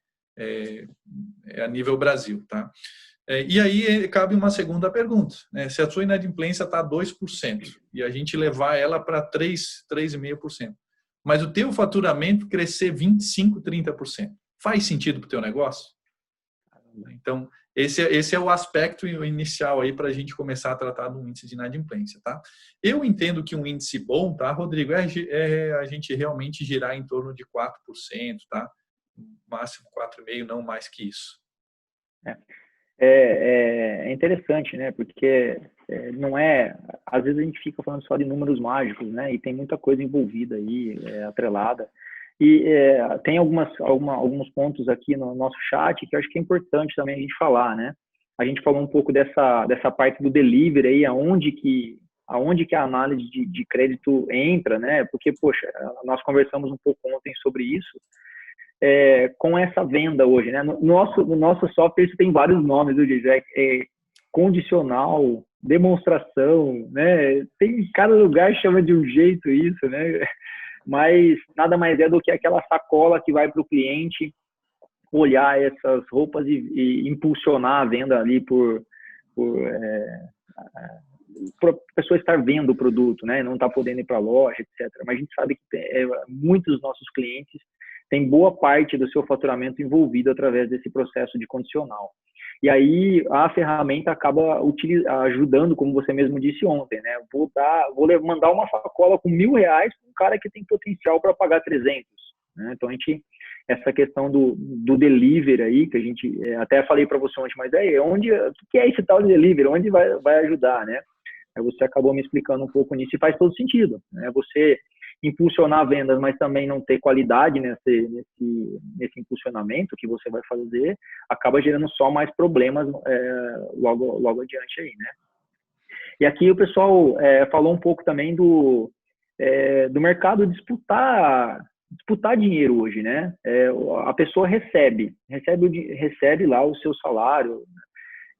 a nível Brasil. Tá? E aí cabe uma segunda pergunta. Né? Se a sua inadimplência está 2% e a gente levar ela para 3,5%, mas o teu faturamento crescer 25%, 30%, faz sentido para o teu negócio? Então, esse é o aspecto inicial aí para a gente começar a tratar do índice de inadimplência. Tá? Eu entendo que um índice bom, tá, Rodrigo, é a gente realmente girar em torno de 4%, tá? Máximo 4,5%, não mais que isso. É interessante, né? Porque não às vezes a gente fica falando só de números mágicos, né? E tem muita coisa envolvida aí, atrelada. E tem alguns pontos aqui no nosso chat que eu acho que é importante também a gente falar, né? A gente falou um pouco dessa parte do delivery aí, aonde que a análise de crédito entra, né? Porque, poxa, nós conversamos um pouco ontem sobre isso. Com essa venda hoje, né? No nosso software isso tem vários nomes, viu, Diz? Condicional, demonstração, né? Tem cada lugar chama de um jeito isso, né? Mas nada mais é do que aquela sacola que vai para o cliente olhar essas roupas e impulsionar a venda ali por a pessoa estar vendo o produto, né? Não está podendo ir para a loja, etc. Mas a gente sabe que muitos dos nossos clientes tem boa parte do seu faturamento envolvido através desse processo de condicional. E aí a ferramenta acaba ajudando, como você mesmo disse ontem, né? Vou mandar uma sacola com R$1.000 para um cara que tem potencial para pagar 300. Né? Então essa questão do delivery aí, que a gente até falei para você ontem, mas o que é esse tal de delivery? Onde vai ajudar, né? Aí você acabou me explicando um pouco nisso e faz todo sentido, né? Você impulsionar vendas, mas também não ter qualidade nesse impulsionamento que você vai fazer, acaba gerando só mais problemas logo adiante aí, né? E aqui o pessoal falou um pouco também do mercado disputar dinheiro hoje, né? A pessoa recebe lá o seu salário,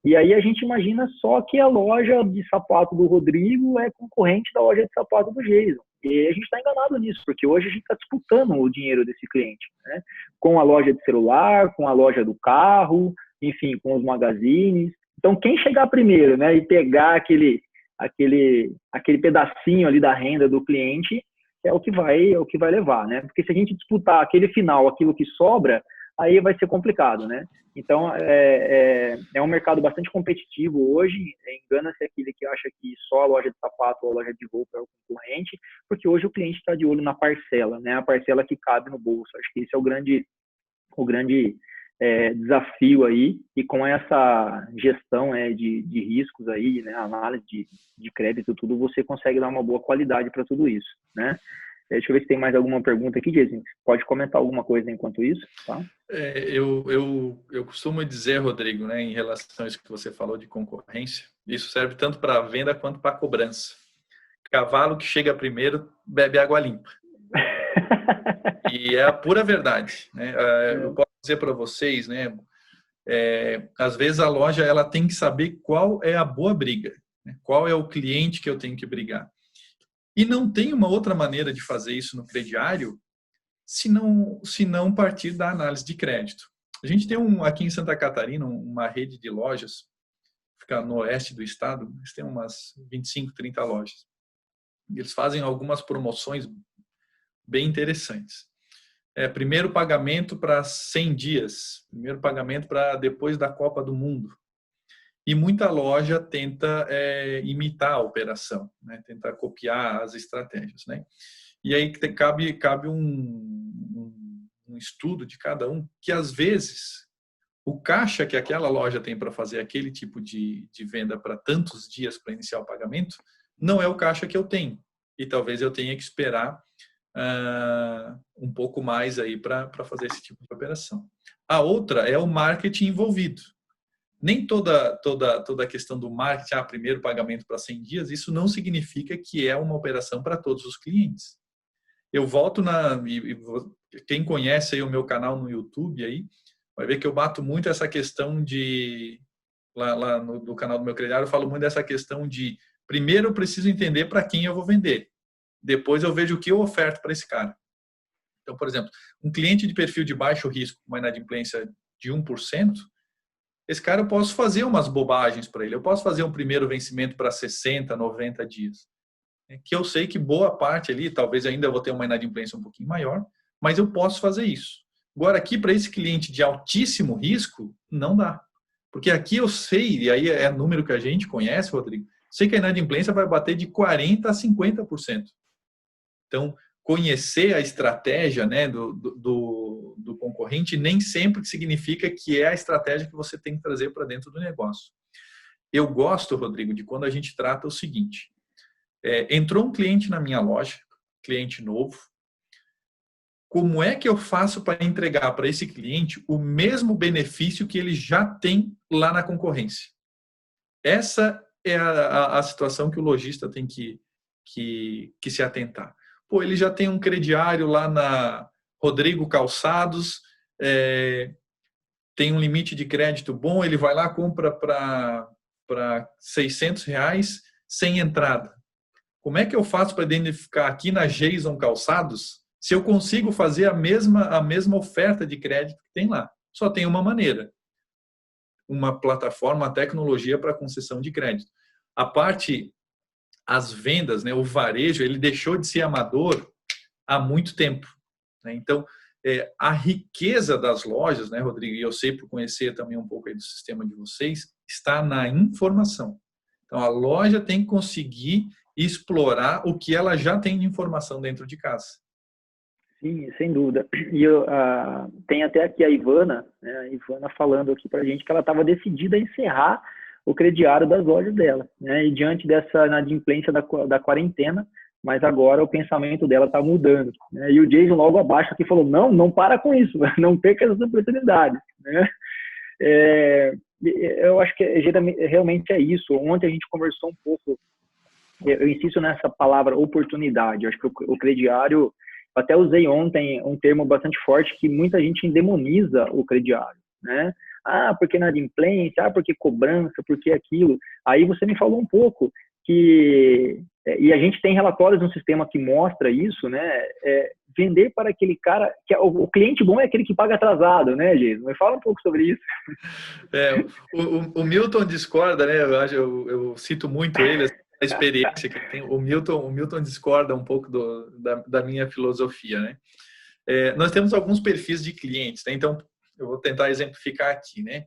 e aí a gente imagina só que a loja de sapato do Rodrigo é concorrente da loja de sapato do Jason. E a gente está enganado nisso, porque hoje a gente está disputando o dinheiro desse cliente, né? Com a loja de celular, com a loja do carro, enfim, com os magazines. Então, quem chegar primeiro, né, e pegar aquele pedacinho ali da renda do cliente é o que vai levar, né? Porque se a gente disputar aquele final, aquilo que sobra, aí vai ser complicado, né? Então, é um mercado bastante competitivo hoje. Engana-se aquele que acha que só a loja de sapato ou a loja de roupa é o concorrente, porque hoje o cliente está de olho na parcela, né? A parcela que cabe no bolso. Acho que esse é o grande desafio aí. E com essa gestão de riscos aí, né? Análise de crédito, tudo, você consegue dar uma boa qualidade para tudo isso, né? Deixa eu ver se tem mais alguma pergunta aqui, Jason. Pode comentar alguma coisa enquanto isso, tá? Eu costumo dizer, Rodrigo, né, em relação a isso que você falou de concorrência, isso serve tanto para a venda quanto para a cobrança. Cavalo que chega primeiro bebe água limpa. E é a pura verdade, né? Eu posso dizer para vocês, né, às vezes a loja ela tem que saber qual é a boa briga. né? Qual é o cliente que eu tenho que brigar? E não tem uma outra maneira de fazer isso no crediário se não partir da análise de crédito. A gente tem aqui em Santa Catarina uma rede de lojas, fica no oeste do estado, eles têm umas 25, 30 lojas. Eles fazem algumas promoções bem interessantes. Primeiro pagamento para 100 dias, primeiro pagamento para depois da Copa do Mundo. E muita loja tenta imitar a operação, né? Tenta copiar as estratégias, né? E aí cabe um estudo de cada um, que às vezes o caixa que aquela loja tem para fazer aquele tipo de venda para tantos dias para iniciar o pagamento, não é o caixa que eu tenho. E talvez eu tenha que esperar um pouco mais aí para fazer esse tipo de operação. A outra é o marketing envolvido. Nem toda a questão do marketing, primeiro pagamento para 100 dias, isso não significa que é uma operação para todos os clientes. Eu volto quem conhece aí o meu canal no YouTube aí, vai ver que eu bato muito essa questão de, lá no canal do meu crediário, eu falo muito dessa questão de, primeiro eu preciso entender para quem eu vou vender, depois eu vejo o que eu oferto para esse cara. Então, por exemplo, um cliente de perfil de baixo risco, uma inadimplência de 1%, esse cara eu posso fazer umas bobagens para ele, eu posso fazer um primeiro vencimento para 60, 90 dias. Que eu sei que boa parte ali, talvez ainda vou ter uma inadimplência um pouquinho maior, mas eu posso fazer isso. Agora, aqui para esse cliente de altíssimo risco, não dá. Porque aqui eu sei, e aí é número que a gente conhece, Rodrigo, sei que a inadimplência vai bater de 40% a 50%. Então, conhecer a estratégia, né, do concorrente nem sempre significa que é a estratégia que você tem que trazer para dentro do negócio. Eu gosto, Rodrigo, de quando a gente trata o seguinte: entrou um cliente na minha loja, cliente novo, como é que eu faço para entregar para esse cliente o mesmo benefício que ele já tem lá na concorrência? Essa é a situação que o lojista tem que se atentar. Pô, ele já tem um crediário lá na Rodrigo Calçados, tem um limite de crédito bom, ele vai lá, compra para R$600 sem entrada. Como é que eu faço para identificar aqui na Jason Calçados se eu consigo fazer a mesma oferta de crédito que tem lá? Só tem uma maneira: uma plataforma, uma tecnologia para concessão de crédito. As vendas, né, o varejo, ele deixou de ser amador há muito tempo, né? Então, a riqueza das lojas, né, Rodrigo, e eu sei por conhecer também um pouco aí do sistema de vocês, está na informação. Então, a loja tem que conseguir explorar o que ela já tem de informação dentro de casa. Sim, sem dúvida. E tem até aqui a Ivana, né, falando aqui para a gente que ela estava decidida a encerrar o crediário das lojas dela, né, e diante dessa inadimplência da quarentena, mas agora o pensamento dela está mudando, né, e o Jason logo abaixo aqui falou, não para com isso, não perca essas oportunidades, né. Eu acho que realmente é isso. Ontem a gente conversou um pouco, eu insisto nessa palavra oportunidade. Eu acho que o crediário, até usei ontem um termo bastante forte, que muita gente endemoniza o crediário, né? Porque inadimplência, porque cobrança, porque aquilo. Aí você me falou um pouco que, e a gente tem relatórios no sistema que mostra isso, né? Vender para aquele cara, o cliente bom é aquele que paga atrasado, né, Jason? Me fala um pouco sobre isso. O Milton discorda, né? Eu cito muito ele, a experiência que tem. O Milton discorda um pouco da minha filosofia, né? Nós temos alguns perfis de clientes, né? Então, eu vou tentar exemplificar aqui, né?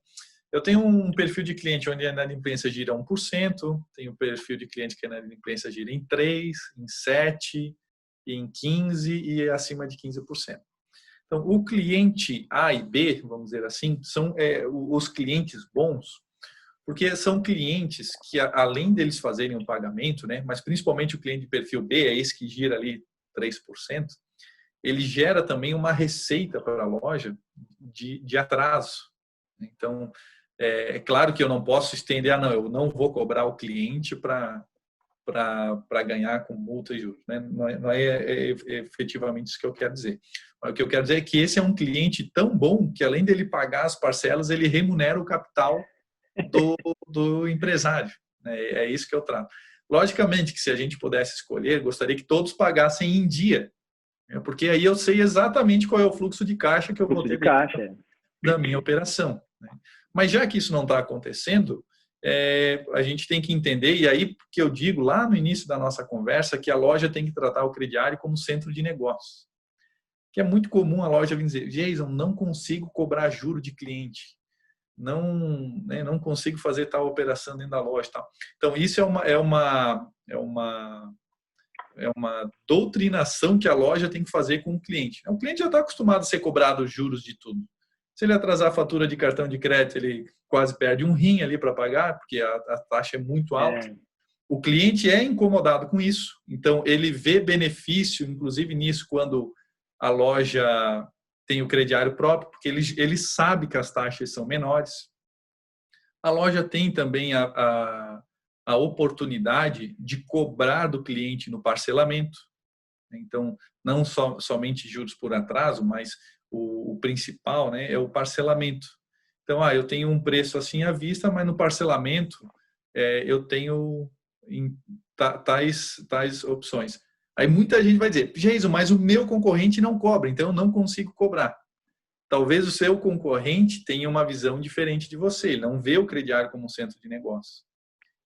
Eu tenho um perfil de cliente onde a inadimplência gira 1%, tenho um perfil de cliente que a inadimplência gira em 3%, em 7%, em 15% e acima de 15%. Então, o cliente A e B, vamos dizer assim, são os clientes bons, porque são clientes que, além deles fazerem um pagamento, né, mas principalmente o cliente de perfil B, é esse que gira ali 3%, ele gera também uma receita para a loja de atraso. Então, é claro que eu não posso estender, eu não vou cobrar o cliente para ganhar com multa e juros, né? Não é efetivamente isso que eu quero dizer. Mas o que eu quero dizer é que esse é um cliente tão bom que, além dele pagar as parcelas, ele remunera o capital do empresário, É isso que eu trato. Logicamente que se a gente pudesse escolher, gostaria que todos pagassem em dia, né? Porque aí eu sei exatamente qual é o fluxo de caixa que eu vou ter da minha operação, né? Mas já que isso não está acontecendo, a gente tem que entender, e aí que eu digo lá no início da nossa conversa, que a loja tem que tratar o crediário como centro de negócio. Que é muito comum a loja vir dizer, Jason, não consigo cobrar juro de cliente, não consigo fazer tal operação dentro da loja. Tal. Então, isso é uma doutrinação que a loja tem que fazer com o cliente. O cliente já está acostumado a ser cobrado os juros de tudo. Se ele atrasar a fatura de cartão de crédito, ele quase perde um rim ali para pagar, porque a taxa é muito alta. O cliente é incomodado com isso, então ele vê benefício, inclusive nisso, quando a loja tem o crediário próprio, porque ele sabe que as taxas são menores. A loja tem também a oportunidade de cobrar do cliente no parcelamento. Então, não somente juros por atraso, mas o principal, né, é o parcelamento. Então, eu tenho um preço assim à vista, mas no parcelamento eu tenho tais opções. Aí muita gente vai dizer, Jason, mas o meu concorrente não cobra, então eu não consigo cobrar. Talvez o seu concorrente tenha uma visão diferente de você, ele não vê o crediário como um centro de negócio.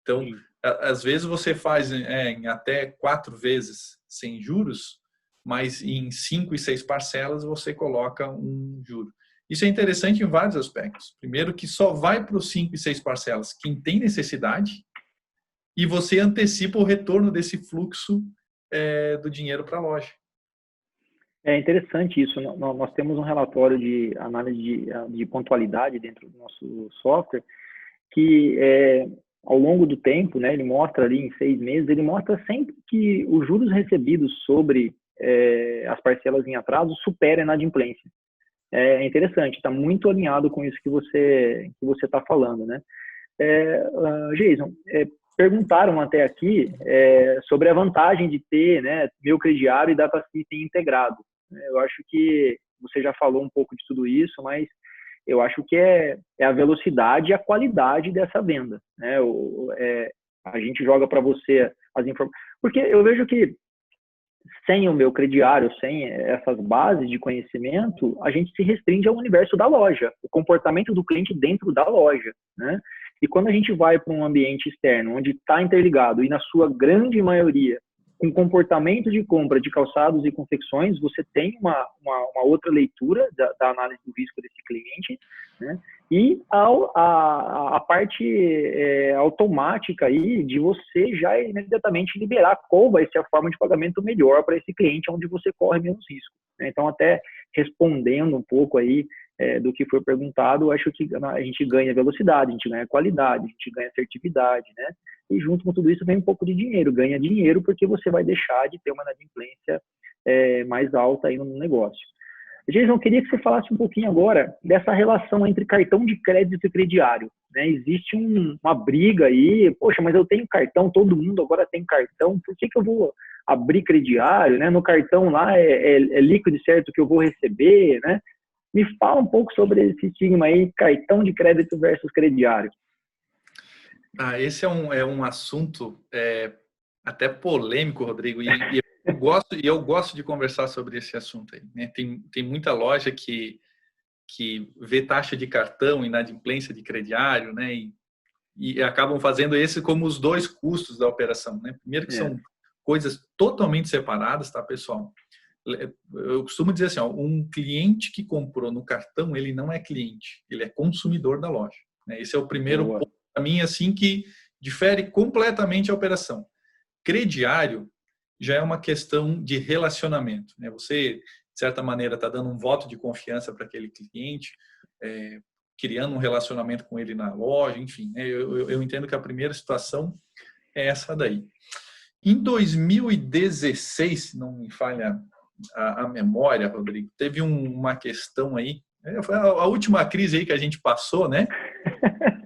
Então, às vezes você faz em até 4 vezes sem juros, mas em 5 e 6 parcelas você coloca um juro. Isso é interessante em vários aspectos. Primeiro, que só vai para os 5 e 6 parcelas quem tem necessidade e você antecipa o retorno desse fluxo do dinheiro para a loja. É interessante isso. Nós temos um relatório de análise de pontualidade dentro do nosso software que, ao longo do tempo, né, ele mostra ali em 6 meses, ele mostra sempre que os juros recebidos sobre as parcelas em atraso superam a inadimplência. É interessante, está muito alinhado com isso que você está falando, né? Jason, perguntaram até aqui sobre a vantagem de ter, né, meu crediário e data system integrado. Eu acho que você já falou um pouco de tudo isso, mas eu acho que é a velocidade e a qualidade dessa venda, né? A gente joga para você as informações, porque eu vejo que sem o meu crediário, sem essas bases de conhecimento, a gente se restringe ao universo da loja, o comportamento do cliente dentro da loja, né? E quando a gente vai para um ambiente externo, onde está interligado, e na sua grande maioria, com comportamento de compra de calçados e confecções, você tem uma outra leitura da análise do risco desse cliente, né? E a parte automática aí de você já imediatamente liberar qual vai ser a forma de pagamento melhor para esse cliente, onde você corre menos risco, né? Então, até respondendo um pouco aí do que foi perguntado, acho que a gente ganha velocidade, a gente ganha qualidade, a gente ganha assertividade, né? E junto com tudo isso vem um pouco de dinheiro, ganha dinheiro porque você vai deixar de ter uma inadimplência mais alta aí no negócio. Jason, eu queria que você falasse um pouquinho agora dessa relação entre cartão de crédito e crediário, né? Existe uma briga aí, poxa, mas eu tenho cartão, todo mundo agora tem cartão, por que eu vou abrir crediário, né? No cartão lá é líquido certo que eu vou receber, né? Me fala um pouco sobre esse estigma aí, cartão de crédito versus crediário. Esse é um assunto até polêmico, Rodrigo, e eu gosto de conversar sobre esse assunto aí, né? Tem muita loja que vê taxa de cartão, inadimplência de crediário, né? E acabam fazendo esse como os dois custos da operação, né? Primeiro que são coisas totalmente separadas, tá, pessoal? Eu costumo dizer assim, um cliente que comprou no cartão, ele não é cliente, ele é consumidor da loja, né? Esse é o primeiro ponto para mim, assim, que difere completamente a operação. Crediário já é uma questão de relacionamento, né? Você, de certa maneira, está dando um voto de confiança para aquele cliente, criando um relacionamento com ele na loja, enfim, né? Eu entendo que a primeira situação é essa daí. Em 2016, se não me falha a memória, Rodrigo, teve uma questão aí, foi a última crise aí que a gente passou, né?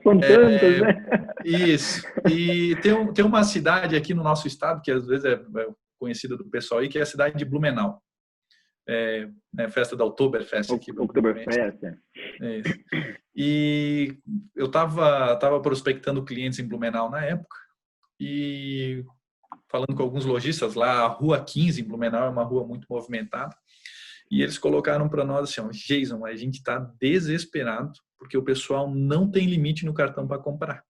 São tantas, né? Isso. E tem uma cidade aqui no nosso estado, que às vezes é conhecida do pessoal aí, que é a cidade de Blumenau. Festa da Oktoberfest aqui. Oktoberfest, Isso. E eu estava prospectando clientes em Blumenau na época, e falando com alguns lojistas lá, a Rua 15 em Blumenau é uma rua muito movimentada, e eles colocaram para nós assim, ó, Jason, a gente está desesperado porque o pessoal não tem limite no cartão para comprar.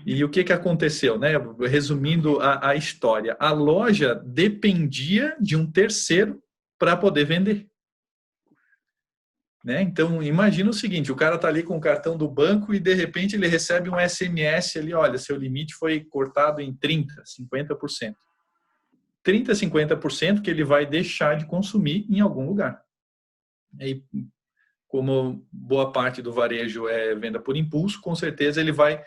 E o que aconteceu, né? Resumindo a história, a loja dependia de um terceiro para poder vender. Né? Então, imagina o seguinte, o cara está ali com o cartão do banco e, de repente, ele recebe um SMS ali, olha, seu limite foi cortado em 30%, 50%. 30%, 50% que ele vai deixar de consumir em algum lugar. E, como boa parte do varejo é venda por impulso, com certeza ele vai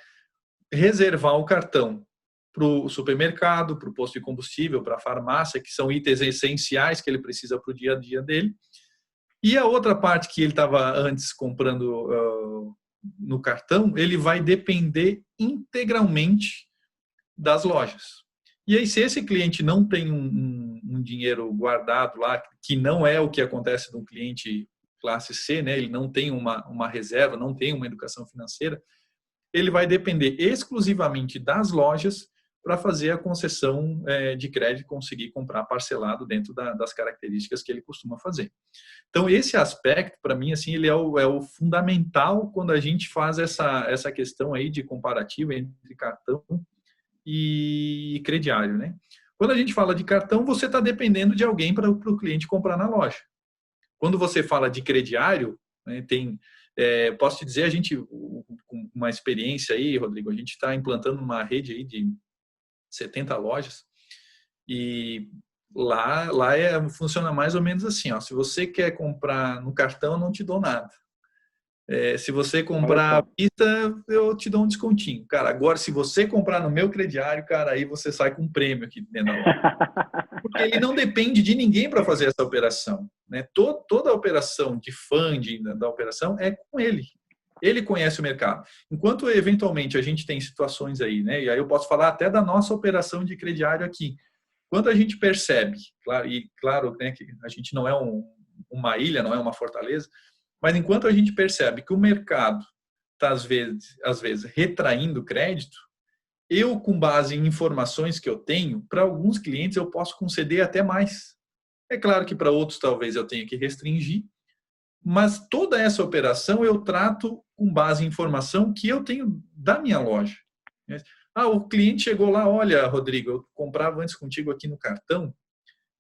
reservar o cartão para o supermercado, para o posto de combustível, para a farmácia, que são itens essenciais que ele precisa para o dia a dia dele. E a outra parte que ele estava antes comprando no cartão, ele vai depender integralmente das lojas. E aí, se esse cliente não tem um dinheiro guardado lá, que não é o que acontece de um cliente classe C, né? Ele não tem uma reserva, não tem uma educação financeira, ele vai depender exclusivamente das lojas para fazer a concessão de crédito, conseguir comprar parcelado dentro das características que ele costuma fazer. Então, esse aspecto, para mim, assim, ele é o fundamental quando a gente faz essa questão aí de comparativo entre cartão e crediário, né? Quando a gente fala de cartão, você está dependendo de alguém para o cliente comprar na loja. Quando você fala de crediário, né, posso te dizer, a gente, com uma experiência aí, Rodrigo, a gente está implantando uma rede aí de 70 lojas e lá funciona mais ou menos assim, ó, se você quer comprar no cartão, eu não te dou nada. Se você comprar à vista, eu te dou um descontinho. Cara, agora se você comprar no meu crediário, cara, aí você sai com um prêmio aqui dentro da loja. Porque ele não depende de ninguém para fazer essa operação. Né? Toda a operação de funding da operação é com ele. Ele conhece o mercado. Enquanto, eventualmente, a gente tem situações aí, né? E aí eu posso falar até da nossa operação de crediário aqui. Quando a gente percebe, claro, né, que a gente não é uma ilha, não é uma fortaleza, mas enquanto a gente percebe que o mercado está, às vezes, retraindo crédito, eu, com base em informações que eu tenho, para alguns clientes eu posso conceder até mais. É claro que para outros talvez eu tenha que restringir, mas toda essa operação eu trato com base em informação que eu tenho da minha loja. O cliente chegou lá, olha, Rodrigo, eu comprava antes contigo aqui no cartão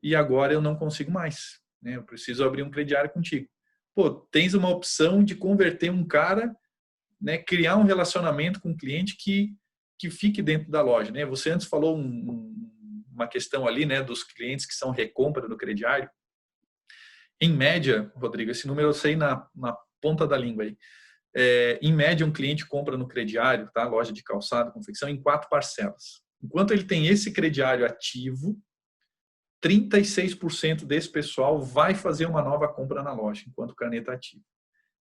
e agora eu não consigo mais. Né? Eu preciso abrir um crediário contigo. Pô, tens uma opção de converter um cara, né, criar um relacionamento com o cliente que fique dentro da loja. Né? Você antes falou uma questão ali, né, dos clientes que são recompra do crediário. Em média, Rodrigo, esse número eu sei na ponta da língua aí. Em média, um cliente compra no crediário, tá? Loja de calçado, confecção, em 4 parcelas. Enquanto ele tem esse crediário ativo, 36% desse pessoal vai fazer uma nova compra na loja, enquanto o carnê está ativo.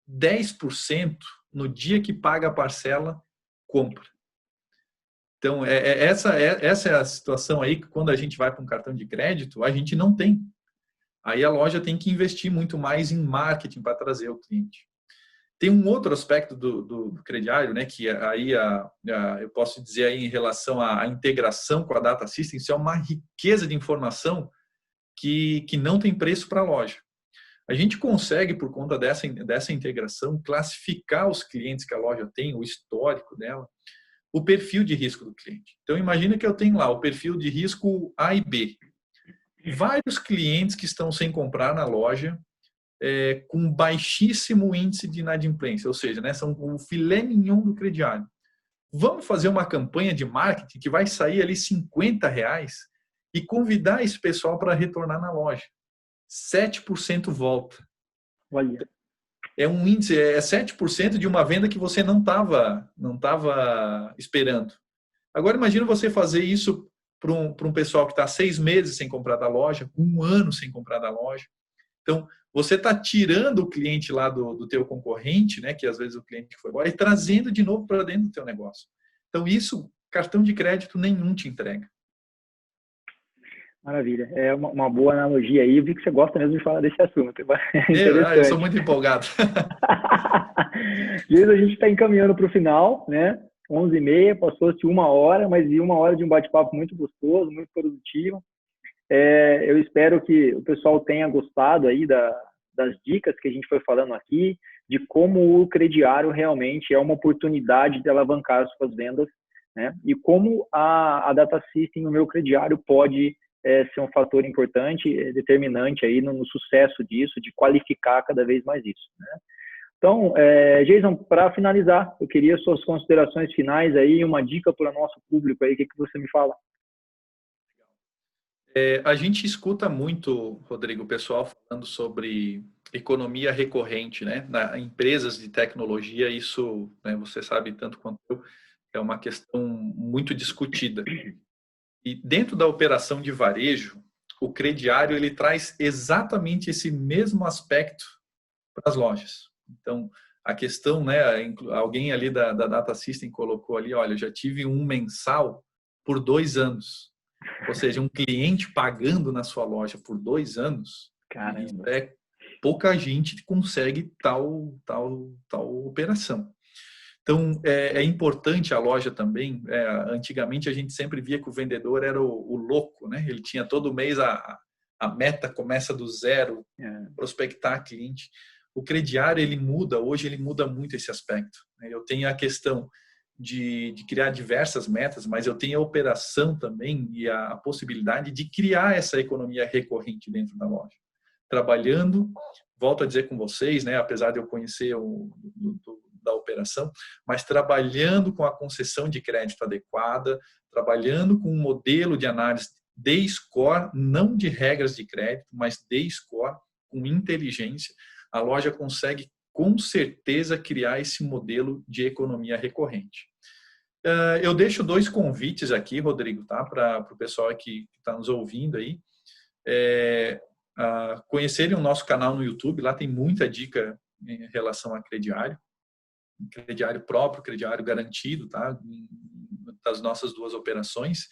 10% no dia que paga a parcela, compra. Então, essa é a situação aí que quando a gente vai para um cartão de crédito, a gente não tem. Aí a loja tem que investir muito mais em marketing para trazer o cliente. Tem um outro aspecto do crediário, né, que aí eu posso dizer aí em relação à integração com a Data System, isso é uma riqueza de informação que não tem preço para a loja. A gente consegue, por conta dessa integração, classificar os clientes que a loja tem, o histórico dela, o perfil de risco do cliente. Então, imagina que eu tenho lá o perfil de risco A e B. Vários clientes que estão sem comprar na loja, com baixíssimo índice de inadimplência, ou seja, né, são o filé mignon do crediário. Vamos fazer uma campanha de marketing que vai sair ali R$50 e convidar esse pessoal para retornar na loja. 7% volta. Olha. É um índice, 7% de uma venda que você não estava esperando. Agora imagina você fazer isso para um pessoal que está 6 meses sem comprar da loja, 1 ano sem comprar da loja. Então, você está tirando o cliente lá do teu concorrente, né, que às vezes o cliente foi embora, e trazendo de novo para dentro do teu negócio. Então, isso, cartão de crédito nenhum te entrega. Maravilha. É uma boa analogia aí. Eu vi que você gosta mesmo de falar desse assunto. Eu sou muito empolgado. Luiz, a gente está encaminhando para o final, né? 11h30, passou-se 1 hora, mas 1 hora de um bate-papo muito gostoso, muito produtivo. Eu espero que o pessoal tenha gostado aí das dicas que a gente foi falando aqui, de como o crediário realmente é uma oportunidade de alavancar as suas vendas, né? E como a Data System no meu crediário pode ser um fator importante, determinante aí no sucesso disso, de qualificar cada vez mais isso, né? Então, Jason, para finalizar, eu queria suas considerações finais aí, uma dica para o nosso público aí, o que você me fala? A gente escuta muito, Rodrigo, o pessoal falando sobre economia recorrente, né? Em empresas de tecnologia, isso, né, você sabe tanto quanto eu, é uma questão muito discutida. E dentro da operação de varejo, o crediário ele traz exatamente esse mesmo aspecto para as lojas. Então, a questão, né, alguém ali da Data System colocou ali, olha, eu já tive um mensal por 2 anos. Ou seja, um cliente pagando na sua loja por 2 anos, Caramba. Pouca gente consegue tal operação. Então, é importante a loja também. Antigamente, a gente sempre via que o vendedor era o louco, né? Ele tinha todo mês a meta começa do zero, prospectar cliente. O crediário, hoje ele muda muito esse aspecto. Eu tenho a questão de criar diversas metas, mas eu tenho a operação também e a possibilidade de criar essa economia recorrente dentro da loja. Trabalhando, volto a dizer com vocês, né, apesar de eu conhecer da operação, mas trabalhando com a concessão de crédito adequada, trabalhando com um modelo de análise de score, não de regras de crédito, mas de score, com inteligência, a loja consegue com certeza criar esse modelo de economia recorrente. Eu deixo 2 convites aqui, Rodrigo, tá? Para o pessoal que está nos ouvindo aí. Conhecerem o nosso canal no YouTube, lá tem muita dica em relação a crediário próprio, crediário garantido, tá? Das nossas 2 operações.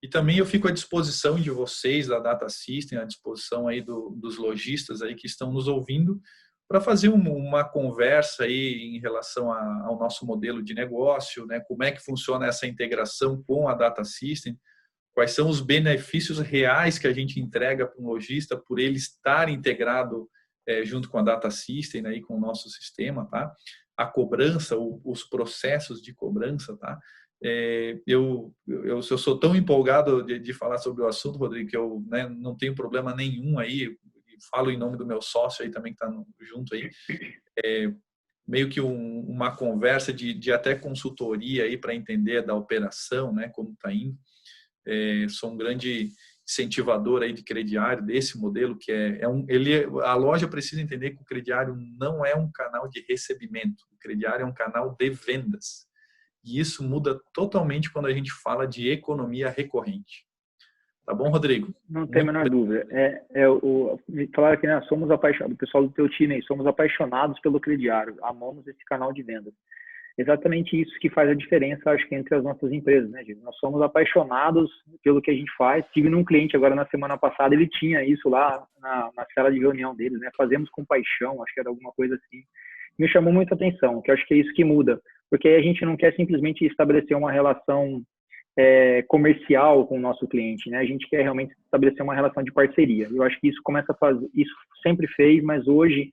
E também eu fico à disposição de vocês, da Data System, à disposição aí dos lojistas aí que estão nos ouvindo, para fazer uma conversa aí em relação ao nosso modelo de negócio, né? Como é que funciona essa integração com a Data System, quais são os benefícios reais que a gente entrega para um lojista por ele estar integrado junto com a Data System, né, e com o nosso sistema, tá? A cobrança, os processos de cobrança, tá? Eu sou tão empolgado de falar sobre o assunto, Rodrigo, que eu, né, não tenho problema nenhum aí, falo em nome do meu sócio aí também que está junto aí, meio que uma conversa de até consultoria aí para entender da operação, né, como está indo. Sou um grande incentivador aí de crediário, desse modelo que a loja precisa entender que o crediário não é um canal de recebimento, o crediário é um canal de vendas. E isso muda totalmente quando a gente fala de economia recorrente. Tá bom, Rodrigo? Não tem a menor dúvida. Falaram que, né, somos apaixonados, o pessoal do teu time aí, somos apaixonados pelo crediário, amamos esse canal de vendas. Exatamente isso que faz a diferença, acho que, entre as nossas empresas, né, Gil? Nós somos apaixonados pelo que a gente faz. Tive num cliente agora na semana passada, ele tinha isso lá na sala de reunião deles, né? Fazemos com paixão, acho que era alguma coisa assim. Me chamou muita atenção, que eu acho que é isso que muda, porque aí a gente não quer simplesmente estabelecer uma relação comercial com o nosso cliente, né? A gente quer realmente estabelecer uma relação de parceria. Eu acho que isso começa a fazer, isso sempre fez, mas hoje,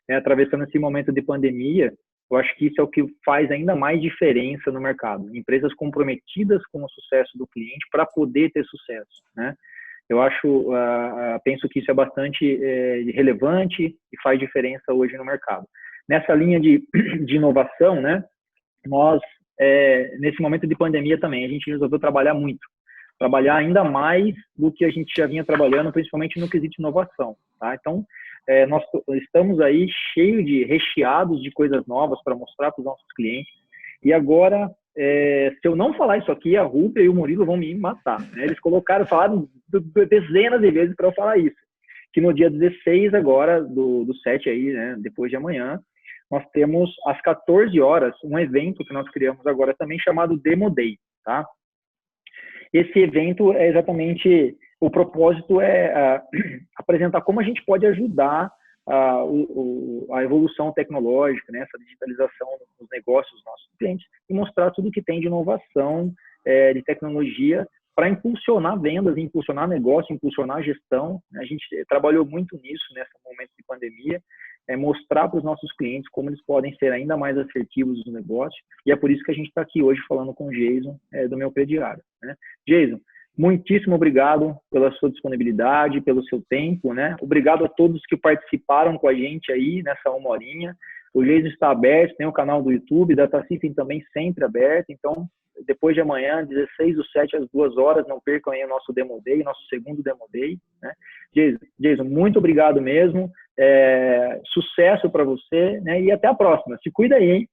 atravessando esse momento de pandemia, eu acho que isso é o que faz ainda mais diferença no mercado. Empresas comprometidas com o sucesso do cliente para poder ter sucesso, né? Eu penso que isso é bastante relevante e faz diferença hoje no mercado. Nessa linha de inovação, né? Nós, nesse momento de pandemia também, a gente resolveu trabalhar ainda mais do que a gente já vinha trabalhando, principalmente no quesito inovação, tá? Então, nós estamos aí recheados de coisas novas para mostrar para os nossos clientes. E agora, se eu não falar isso aqui, a Rúbia e o Murilo vão me matar, né? Eles falaram dezenas de vezes para eu falar isso. Que no dia 16 agora, do 7 aí, né, depois de amanhã, nós temos às 14 horas um evento que nós criamos agora também chamado Demo Day, tá? Esse evento é exatamente, o propósito é apresentar como a gente pode ajudar a evolução tecnológica, né, essa digitalização nos negócios dos nossos clientes, e mostrar tudo que tem de inovação, de tecnologia, para impulsionar vendas, impulsionar negócio, impulsionar gestão. A gente trabalhou muito nisso nesse momento de pandemia, mostrar para os nossos clientes como eles podem ser ainda mais assertivos no negócio, e é por isso que a gente está aqui hoje falando com o Jason, do Meu Crediário, né? Jason, muitíssimo obrigado pela sua disponibilidade, pelo seu tempo, né? Obrigado a todos que participaram com a gente aí nessa 1 horinha. O Jason está aberto, tem o canal do YouTube, Data System também sempre aberto, então depois de amanhã, 16/7 às 2 horas, não percam aí o nosso Demo Day, nosso segundo Demo Day, né? Jason, muito obrigado mesmo, sucesso para você, né? E até a próxima. Se cuida aí, hein?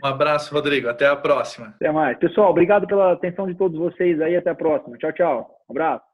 Um abraço, Rodrigo. Até a próxima. Até mais. Pessoal, obrigado pela atenção de todos vocês aí. Até a próxima. Tchau, tchau. Um abraço.